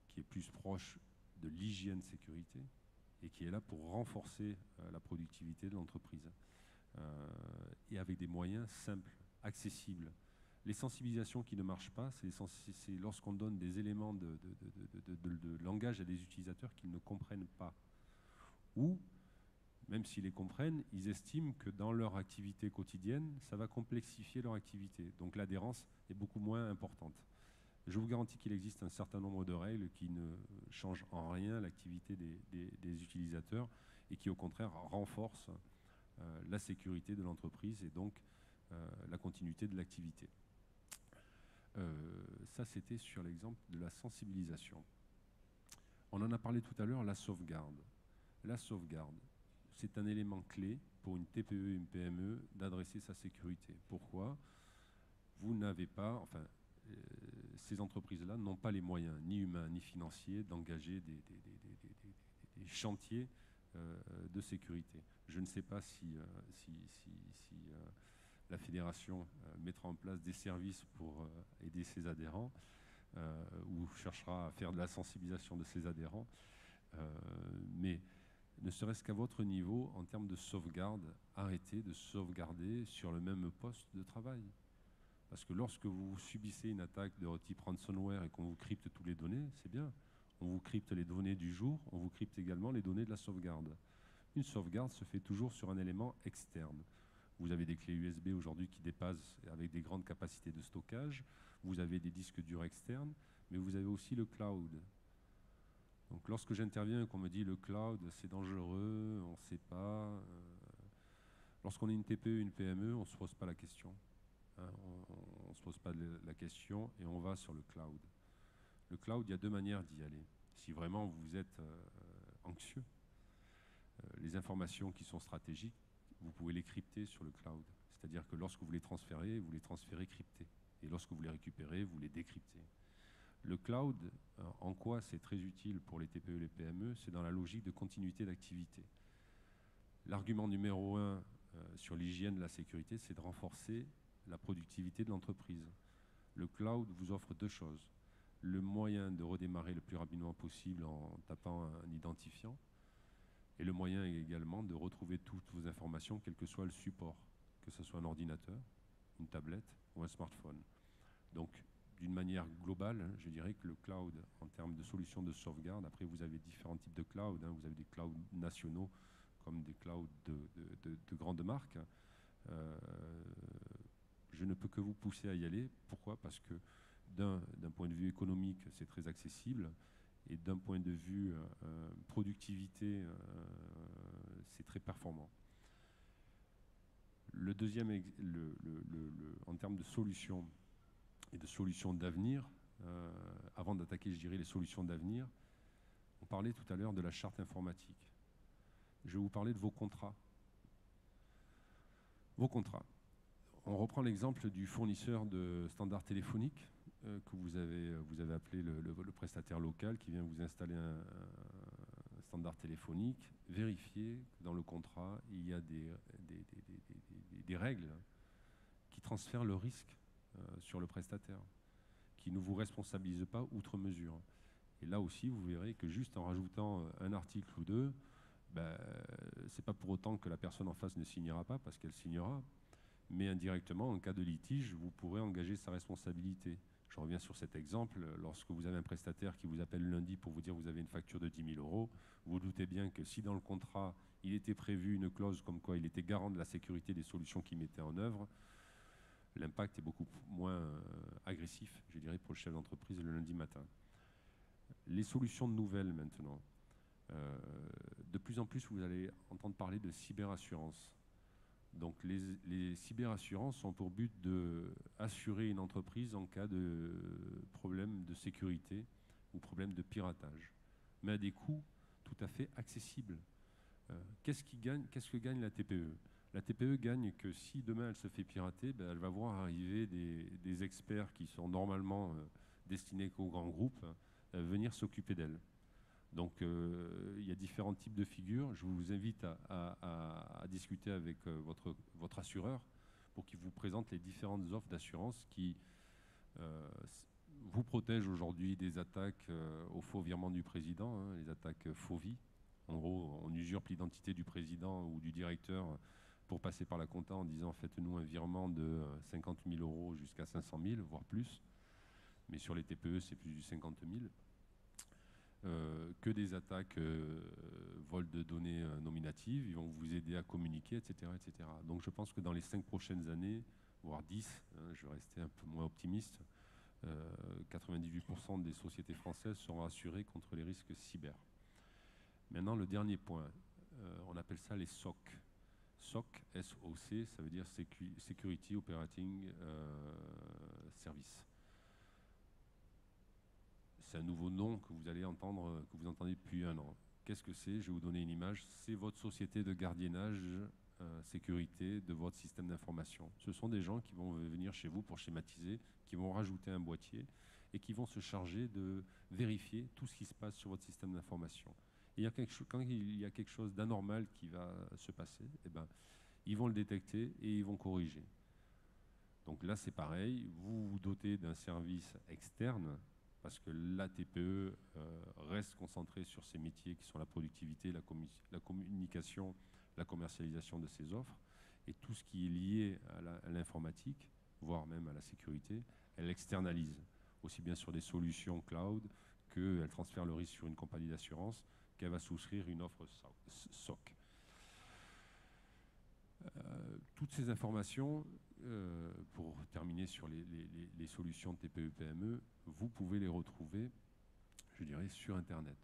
qui est plus proche de l'hygiène sécurité et qui est là pour renforcer la productivité de l'entreprise. Et avec des moyens simples, accessibles. Les sensibilisations qui ne marchent pas, c'est lorsqu'on donne des éléments de langage à des utilisateurs qu'ils ne comprennent pas. Ou, même s'ils les comprennent, ils estiment que dans leur activité quotidienne, ça va complexifier leur activité. Donc l'adhérence est beaucoup moins importante. Je vous garantis qu'il existe un certain nombre de règles qui ne changent en rien l'activité des utilisateurs et qui, au contraire, renforcent la sécurité de l'entreprise et donc la continuité de l'activité. Ça, c'était sur l'exemple de la sensibilisation. On en a parlé tout à l'heure, la sauvegarde. La sauvegarde, c'est un élément clé pour une TPE et une PME d'adresser sa sécurité. Pourquoi? Vous n'avez pas, enfin, ces entreprises-là n'ont pas les moyens, ni humains, ni financiers, d'engager des chantiers de sécurité. Je ne sais pas si la fédération mettra en place des services pour aider ses adhérents ou cherchera à faire de la sensibilisation de ses adhérents. Mais ne serait-ce qu'à votre niveau, en termes de sauvegarde, arrêtez de sauvegarder sur le même poste de travail. Parce que lorsque vous subissez une attaque de type ransomware et qu'on vous crypte toutes les données, c'est bien. On vous crypte les données du jour, on vous crypte également les données de la sauvegarde. Une sauvegarde se fait toujours sur un élément externe. Vous avez des clés USB aujourd'hui qui dépassent avec des grandes capacités de stockage. Vous avez des disques durs externes, mais vous avez aussi le cloud. Donc lorsque j'interviens et qu'on me dit le cloud, c'est dangereux, on ne sait pas. Lorsqu'on est une TPE, une PME, on ne se pose pas la question. On ne se pose pas la question et on va sur le cloud. Le cloud, il y a deux manières d'y aller. Si vraiment vous êtes anxieux, les informations qui sont stratégiques, vous pouvez les crypter sur le cloud. C'est-à-dire que lorsque vous les transférez cryptés. Et lorsque vous les récupérez, vous les décryptez. Le cloud, en quoi c'est très utile pour les TPE et les PME? C'est dans la logique de continuité d'activité. L'argument numéro 1 sur l'hygiène de la sécurité, c'est de renforcer la productivité de l'entreprise. Le cloud vous offre deux choses. Le moyen de redémarrer le plus rapidement possible en tapant un identifiant et le moyen également de retrouver toutes vos informations, quel que soit le support, que ce soit un ordinateur, une tablette ou un smartphone. Donc, d'une manière globale, je dirais que le cloud, en termes de solutions de sauvegarde, après vous avez différents types de cloud, vous avez des clouds nationaux comme des clouds de grandes marques. Je ne peux que vous pousser à y aller. Pourquoi? Parce que d'un point de vue économique, c'est très accessible, et d'un point de vue productivité, c'est très performant. Le deuxième, en termes de solutions et de solutions d'avenir, avant d'attaquer, je dirais, les solutions d'avenir, on parlait tout à l'heure de la charte informatique. Je vais vous parler de vos contrats. Vos contrats. On reprend l'exemple du fournisseur de standards téléphoniques que vous avez appelé le prestataire local qui vient vous installer un standard téléphonique. Vérifiez que dans le contrat, il y a des règles qui transfèrent le risque sur le prestataire, qui ne vous responsabilisent pas outre mesure. Et là aussi, vous verrez que juste en rajoutant un article ou deux, c'est pas pour autant que la personne en face ne signera pas, parce qu'elle signera, mais indirectement, en cas de litige, vous pourrez engager sa responsabilité. Je reviens sur cet exemple. Lorsque vous avez un prestataire qui vous appelle lundi pour vous dire que vous avez une facture de 10 000 €, vous doutez bien que si dans le contrat, il était prévu une clause comme quoi il était garant de la sécurité des solutions qu'il mettait en œuvre, l'impact est beaucoup moins agressif, je dirais, pour le chef d'entreprise le lundi matin. Les solutions nouvelles maintenant. De plus en plus, vous allez entendre parler de cyberassurance. Donc les cyberassurances ont pour but d'assurer une entreprise en cas de problème de sécurité ou problème de piratage, mais à des coûts tout à fait accessibles. Qu'est-ce que gagne la TPE? La TPE gagne que si demain elle se fait pirater, elle va voir arriver des experts qui sont normalement destinés qu'aux grands groupes venir s'occuper d'elle. Donc il y a différents types de figures. Je vous invite à discuter avec votre assureur pour qu'il vous présente les différentes offres d'assurance qui vous protègent aujourd'hui des attaques au faux virement du président, les attaques FAUVI. En gros, on usurpe l'identité du président ou du directeur pour passer par la compta en disant faites-nous un virement de 50 000 € jusqu'à 500 000, voire plus. Mais sur les TPE, c'est plus du 50 000. Que des attaques vol de données nominatives, ils vont vous aider à communiquer, etc., etc. Donc je pense que dans les 5 prochaines années, voire 10, je vais rester un peu moins optimiste, 98% des sociétés françaises sont assurées contre les risques cyber. Maintenant, le dernier point, on appelle ça les SOC. SOC, S-O-C, ça veut dire Security Operating Service. C'est un nouveau nom que vous allez entendre, que vous entendez depuis un an. Qu'est-ce que c'est? Je vais vous donner une image. C'est votre société de gardiennage sécurité de votre système d'information. Ce sont des gens qui vont venir chez vous pour schématiser, qui vont rajouter un boîtier et qui vont se charger de vérifier tout ce qui se passe sur votre système d'information. Et quand il y a quelque chose d'anormal qui va se passer, eh ben, ils vont le détecter et ils vont corriger. Donc là, c'est pareil, vous vous dotez d'un service externe parce que la TPE reste concentrée sur ses métiers qui sont la productivité, la communication, la commercialisation de ses offres, et tout ce qui est lié à l'informatique, voire même à la sécurité, elle externalise, aussi bien sur des solutions cloud qu'elle transfère le risque sur une compagnie d'assurance, qu'elle va souscrire une offre SOC. Toutes ces informations, pour terminer sur les solutions de TPE-PME, vous pouvez les retrouver, je dirais, sur Internet.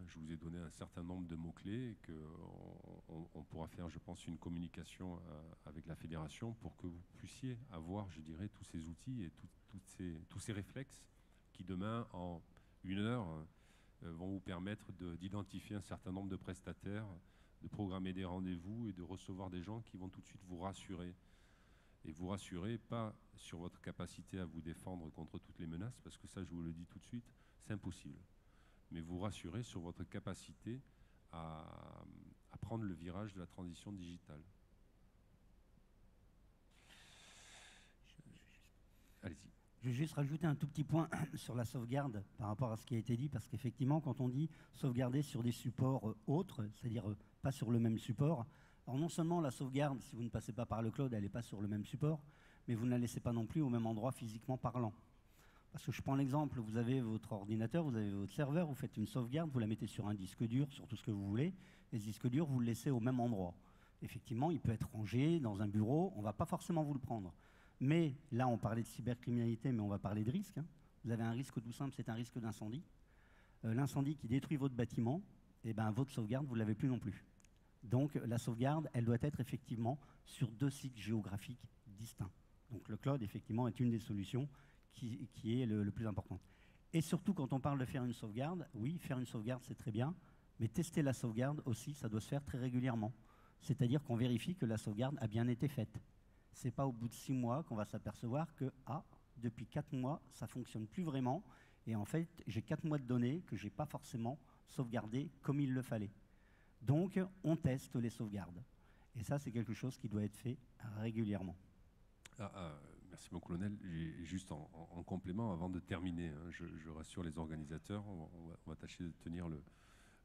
Je vous ai donné un certain nombre de mots-clés et qu'on pourra faire, je pense, une communication avec la fédération pour que vous puissiez avoir, je dirais, tous ces outils et tous ces réflexes qui, demain, en 1 heure, vont vous permettre d'identifier un certain nombre de prestataires, de programmer des rendez-vous et de recevoir des gens qui vont tout de suite vous rassurer. Et vous rassurer, pas sur votre capacité à vous défendre contre toutes les menaces, parce que ça, je vous le dis tout de suite, c'est impossible. Mais vous rassurer sur votre capacité à prendre le virage de la transition digitale. Allez-y. Je vais juste rajouter un tout petit point sur la sauvegarde par rapport à ce qui a été dit, parce qu'effectivement, quand on dit sauvegarder sur des supports autres, c'est-à-dire pas sur le même support, alors non seulement la sauvegarde, si vous ne passez pas par le cloud, elle n'est pas sur le même support, mais vous ne la laissez pas non plus au même endroit physiquement parlant. Parce que je prends l'exemple, vous avez votre ordinateur, vous avez votre serveur, vous faites une sauvegarde, vous la mettez sur un disque dur, sur tout ce que vous voulez, et ce disque dur, vous le laissez au même endroit. Effectivement, il peut être rangé dans un bureau, on ne va pas forcément vous le prendre. Mais là, on parlait de cybercriminalité, mais on va parler de risque. Vous avez un risque tout simple, c'est un risque d'incendie. L'incendie qui détruit votre bâtiment, eh ben, votre sauvegarde, vous ne l'avez plus non plus. Donc la sauvegarde, elle doit être effectivement sur 2 sites géographiques distincts. Donc le cloud, effectivement, est une des solutions qui est le plus important. Et surtout, quand on parle de faire une sauvegarde, oui, faire une sauvegarde, c'est très bien, mais tester la sauvegarde aussi, ça doit se faire très régulièrement. C'est-à-dire qu'on vérifie que la sauvegarde a bien été faite. Ce n'est pas au bout de 6 mois qu'on va s'apercevoir que, depuis 4 mois, ça ne fonctionne plus vraiment, et en fait, j'ai 4 mois de données que je n'ai pas forcément sauvegardées comme il le fallait. Donc, on teste les sauvegardes. Et ça, c'est quelque chose qui doit être fait régulièrement. Merci mon colonel. Juste en complément, avant de terminer, je rassure les organisateurs, on va tâcher de tenir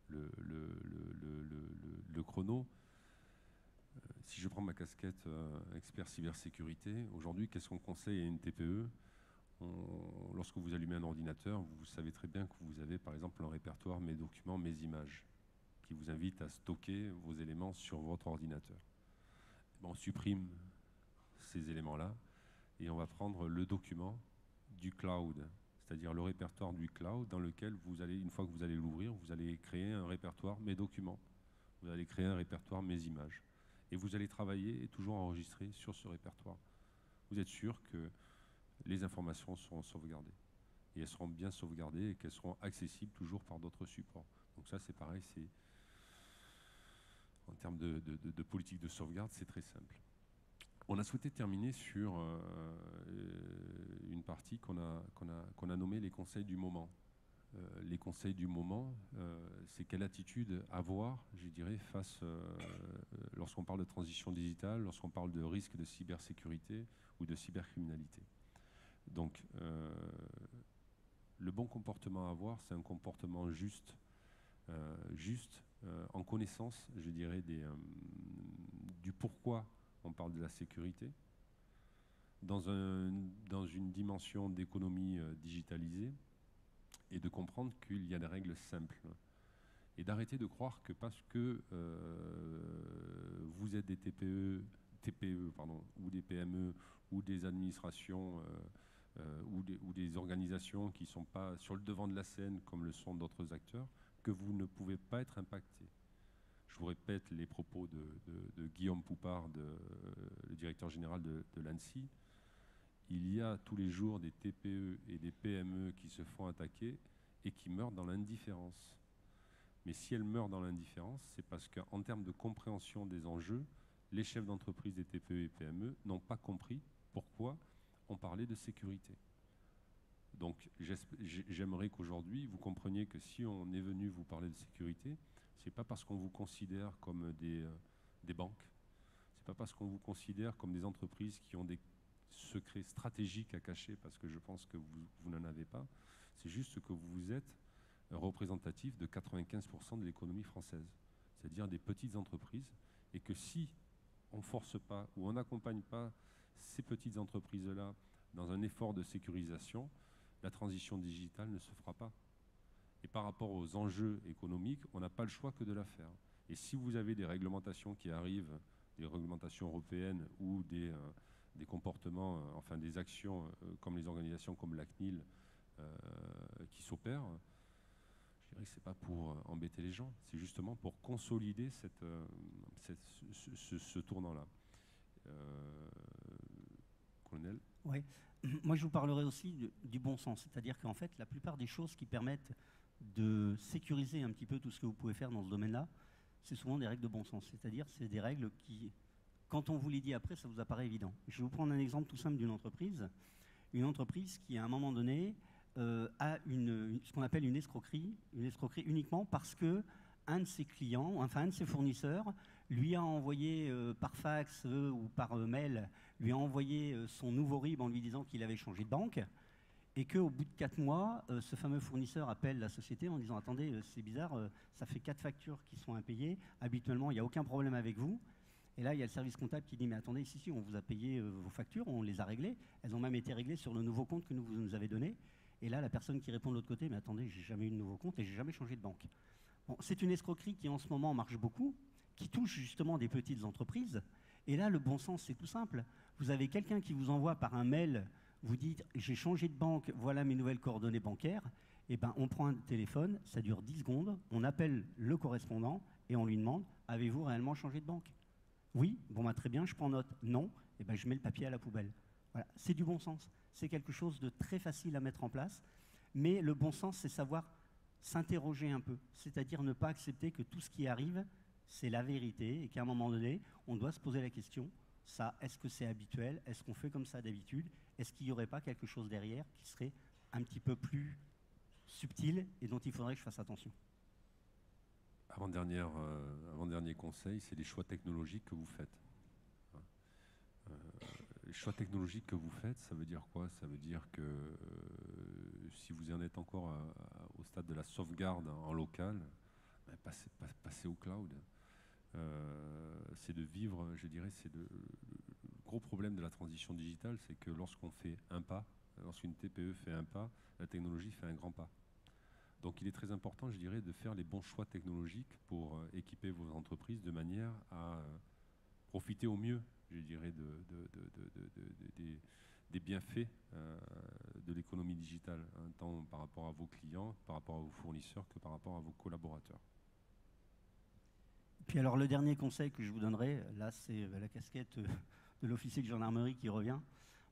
le chrono. Si je prends ma casquette expert cybersécurité, aujourd'hui, qu'est-ce qu'on conseille à une TPE? Lorsque vous allumez un ordinateur, vous savez très bien que vous avez par exemple un répertoire Mes documents, mes images, qui vous invite à stocker vos éléments sur votre ordinateur. On supprime ces éléments-là et on va prendre le document du cloud, c'est-à-dire le répertoire du cloud dans lequel vous allez, une fois que vous allez l'ouvrir, vous allez créer un répertoire Mes documents, vous allez créer un répertoire Mes images. Et vous allez travailler et toujours enregistrer sur ce répertoire. Vous êtes sûr que les informations seront sauvegardées. Et elles seront bien sauvegardées et qu'elles seront accessibles toujours par d'autres supports. Donc ça, c'est pareil, en termes de politique de sauvegarde, c'est très simple. On a souhaité terminer sur une partie qu'on a nommée les conseils du moment. Les conseils du moment, c'est quelle attitude avoir, je dirais, face, lorsqu'on parle de transition digitale, lorsqu'on parle de risque de cybersécurité ou de cybercriminalité. Donc, le bon comportement à avoir, c'est un comportement juste, en connaissance, je dirais, du pourquoi on parle de la sécurité, dans une dimension d'économie digitalisée, et de comprendre qu'il y a des règles simples. Et d'arrêter de croire que parce que vous êtes des TPE ou des PME ou des administrations ou des organisations qui ne sont pas sur le devant de la scène comme le sont d'autres acteurs, que vous ne pouvez pas être impacté. Je vous répète les propos de Guillaume Poupard, le directeur général de l'ANSSI. Il y a tous les jours des TPE et des PME qui se font attaquer et qui meurent dans l'indifférence. Mais si elles meurent dans l'indifférence, c'est parce qu'en termes de compréhension des enjeux, les chefs d'entreprise des TPE et PME n'ont pas compris pourquoi on parlait de sécurité. Donc j'aimerais qu'aujourd'hui, vous compreniez que si on est venu vous parler de sécurité, ce n'est pas parce qu'on vous considère comme des banques, ce n'est pas parce qu'on vous considère comme des entreprises qui ont des secrets stratégiques à cacher, parce que je pense que vous n'en avez pas, c'est juste que vous êtes représentatif de 95% de l'économie française, c'est-à-dire des petites entreprises, et que si on ne force pas ou on n'accompagne pas ces petites entreprises-là dans un effort de sécurisation, la transition digitale ne se fera pas. Et par rapport aux enjeux économiques, on n'a pas le choix que de la faire. Et si vous avez des réglementations qui arrivent, des réglementations européennes ou des comportements, enfin des actions comme les organisations comme la CNIL qui s'opèrent, je dirais que ce n'est pas pour embêter les gens, c'est justement pour consolider ce tournant-là. Colonel ? Oui, moi je vous parlerai aussi du bon sens, c'est-à-dire qu'en fait la plupart des choses qui permettent de sécuriser un petit peu tout ce que vous pouvez faire dans ce domaine-là, c'est souvent des règles de bon sens, c'est-à-dire c'est des règles qui, quand on vous les dit après, ça vous apparaît évident. Je vais vous prendre un exemple tout simple d'une entreprise qui à un moment donné a ce qu'on appelle une escroquerie uniquement parce que un de ses clients, enfin un de ses fournisseurs, lui a envoyé par fax ou par mail, lui a envoyé son nouveau RIB en lui disant qu'il avait changé de banque, et qu'au bout de 4 mois, ce fameux fournisseur appelle la société en disant « Attendez, c'est bizarre, ça fait 4 factures qui sont impayées, habituellement il n'y a aucun problème avec vous ». Et là, il y a le service comptable qui dit « Mais attendez, si, on vous a payé vos factures, on les a réglées, elles ont même été réglées sur le nouveau compte que vous nous avez donné ». Et là, la personne qui répond de l'autre côté « Mais attendez, j'ai jamais eu de nouveau compte et j'ai jamais changé de banque ». Bon, c'est une escroquerie qui en ce moment marche beaucoup, qui touche justement des petites entreprises. Et là, le bon sens, c'est tout simple. Vous avez quelqu'un qui vous envoie par un mail, vous dites « J'ai changé de banque, voilà mes nouvelles coordonnées bancaires ». Et ben, on prend un téléphone, ça dure 10 secondes, on appelle le correspondant et on lui demande « Avez-vous réellement changé de banque ?» Oui, bon, bah, très bien, je prends note. Non, et ben, je mets le papier à la poubelle. Voilà, c'est du bon sens. C'est quelque chose de très facile à mettre en place. Mais le bon sens, c'est savoir s'interroger un peu. C'est-à-dire ne pas accepter que tout ce qui arrive, c'est la vérité et qu'à un moment donné, on doit se poser la question, ça, est-ce que c'est habituel? Est-ce qu'on fait comme ça d'habitude? Est-ce qu'il n'y aurait pas quelque chose derrière qui serait un petit peu plus subtil et dont il faudrait que je fasse attention? Avant-dernier conseil, c'est les choix technologiques que vous faites. Les choix technologiques que vous faites, ça veut dire quoi? Ça veut dire que si vous en êtes encore au stade de la sauvegarde en local, ben passez au cloud. C'est de vivre, je dirais, le gros problème de la transition digitale, c'est que lorsqu'on fait un pas, lorsqu'une TPE fait un pas, la technologie fait un grand pas. Donc il est très important, je dirais, de faire les bons choix technologiques pour équiper vos entreprises de manière à profiter au mieux, je dirais, des bienfaits de l'économie digitale, hein, tant par rapport à vos clients, par rapport à vos fournisseurs que par rapport à vos collaborateurs. Puis alors le dernier conseil que je vous donnerai, là c'est la casquette de l'officier de gendarmerie qui revient,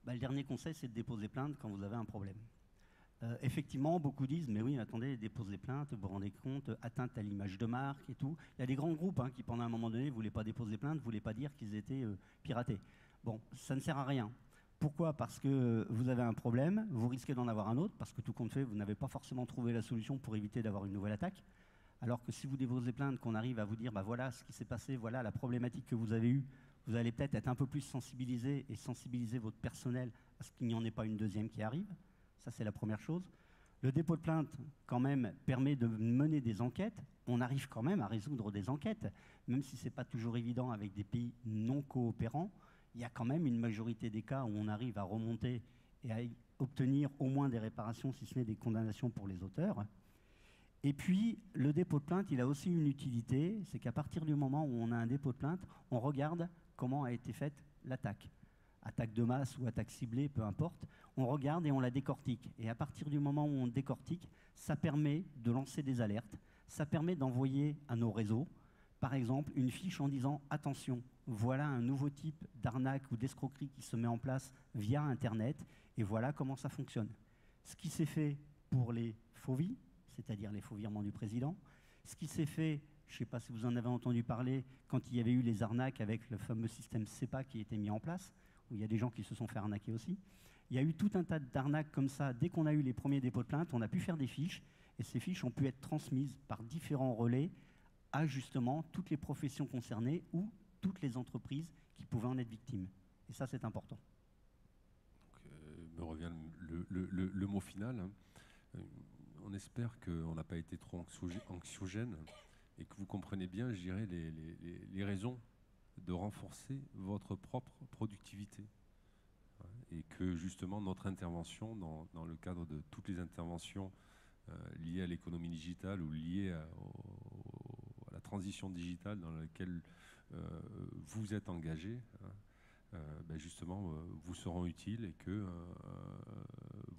le dernier conseil c'est de déposer plainte quand vous avez un problème. Effectivement, beaucoup disent, mais oui, attendez, déposez plainte, vous vous rendez compte, atteinte à l'image de marque et tout. Il y a des grands groupes qui, pendant un moment donné, ne voulaient pas déposer plainte, ne voulaient pas dire qu'ils étaient piratés. Bon, ça ne sert à rien. Pourquoi? Parce que vous avez un problème, vous risquez d'en avoir un autre, parce que tout compte fait, vous n'avez pas forcément trouvé la solution pour éviter d'avoir une nouvelle attaque. Alors que si vous déposez plainte, qu'on arrive à vous dire, voilà ce qui s'est passé, voilà la problématique que vous avez eue, vous allez peut-être être un peu plus sensibilisé et sensibiliser votre personnel à ce qu'il n'y en ait pas une deuxième qui arrive. Ça, c'est la première chose. Le dépôt de plainte, quand même, permet de mener des enquêtes. On arrive quand même à résoudre des enquêtes, même si ce n'est pas toujours évident avec des pays non coopérants. Il y a quand même une majorité des cas où on arrive à remonter et à obtenir au moins des réparations, si ce n'est des condamnations pour les auteurs. Et puis, le dépôt de plainte, il a aussi une utilité, c'est qu'à partir du moment où on a un dépôt de plainte, on regarde comment a été faite l'attaque. attaque de masse ou attaque ciblée, peu importe, on regarde et on la décortique. Et à partir du moment où on décortique, ça permet de lancer des alertes, ça permet d'envoyer à nos réseaux, par exemple, une fiche en disant « Attention, voilà un nouveau type d'arnaque ou d'escroquerie qui se met en place via Internet, et voilà comment ça fonctionne. » Ce qui s'est fait pour les faux-vies, c'est-à-dire les faux virements du président, ce qui s'est fait, je ne sais pas si vous en avez entendu parler, quand il y avait eu les arnaques avec le fameux système SEPA qui était mis en place, où il y a des gens qui se sont fait arnaquer aussi. Il y a eu tout un tas d'arnaques comme ça. Dès qu'on a eu les premiers dépôts de plainte, on a pu faire des fiches, et ces fiches ont pu être transmises par différents relais à justement toutes les professions concernées ou toutes les entreprises qui pouvaient en être victimes. Et ça, c'est important. Donc, me revient le mot final. Hein. On espère qu'on n'a pas été trop anxiogène et que vous comprenez bien, je dirais, les raisons de renforcer votre propre productivité. Et que justement notre intervention, dans le cadre de toutes les interventions liées à l'économie digitale ou liées à la transition digitale dans laquelle vous êtes engagé, justement vous seront utiles et que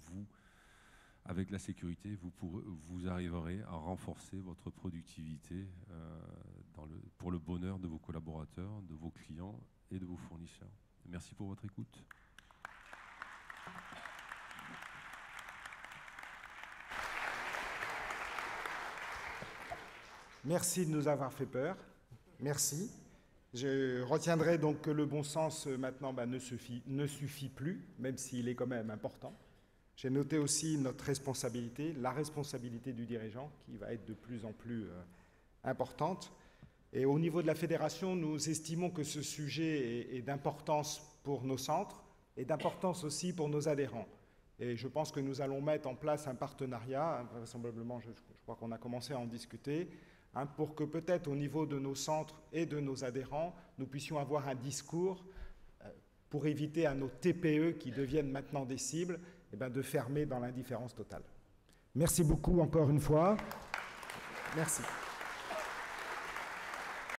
vous, avec la sécurité, vous arriverez à renforcer votre productivité pour le bonheur de vos collaborateurs, de vos clients et de vos fournisseurs. Merci pour votre écoute. Merci de nous avoir fait peur. Merci. Je retiendrai donc que le bon sens maintenant ne suffit plus, même s'il est quand même important. J'ai noté aussi notre responsabilité, la responsabilité du dirigeant, qui va être de plus en plus importante. Et au niveau de la fédération, nous estimons que ce sujet est d'importance pour nos centres et d'importance aussi pour nos adhérents. Et je pense que nous allons mettre en place un partenariat, vraisemblablement, je crois qu'on a commencé à en discuter, pour que peut-être au niveau de nos centres et de nos adhérents, nous puissions avoir un discours pour éviter à nos TPE qui deviennent maintenant des cibles, de fermer dans l'indifférence totale. Merci beaucoup encore une fois. Merci.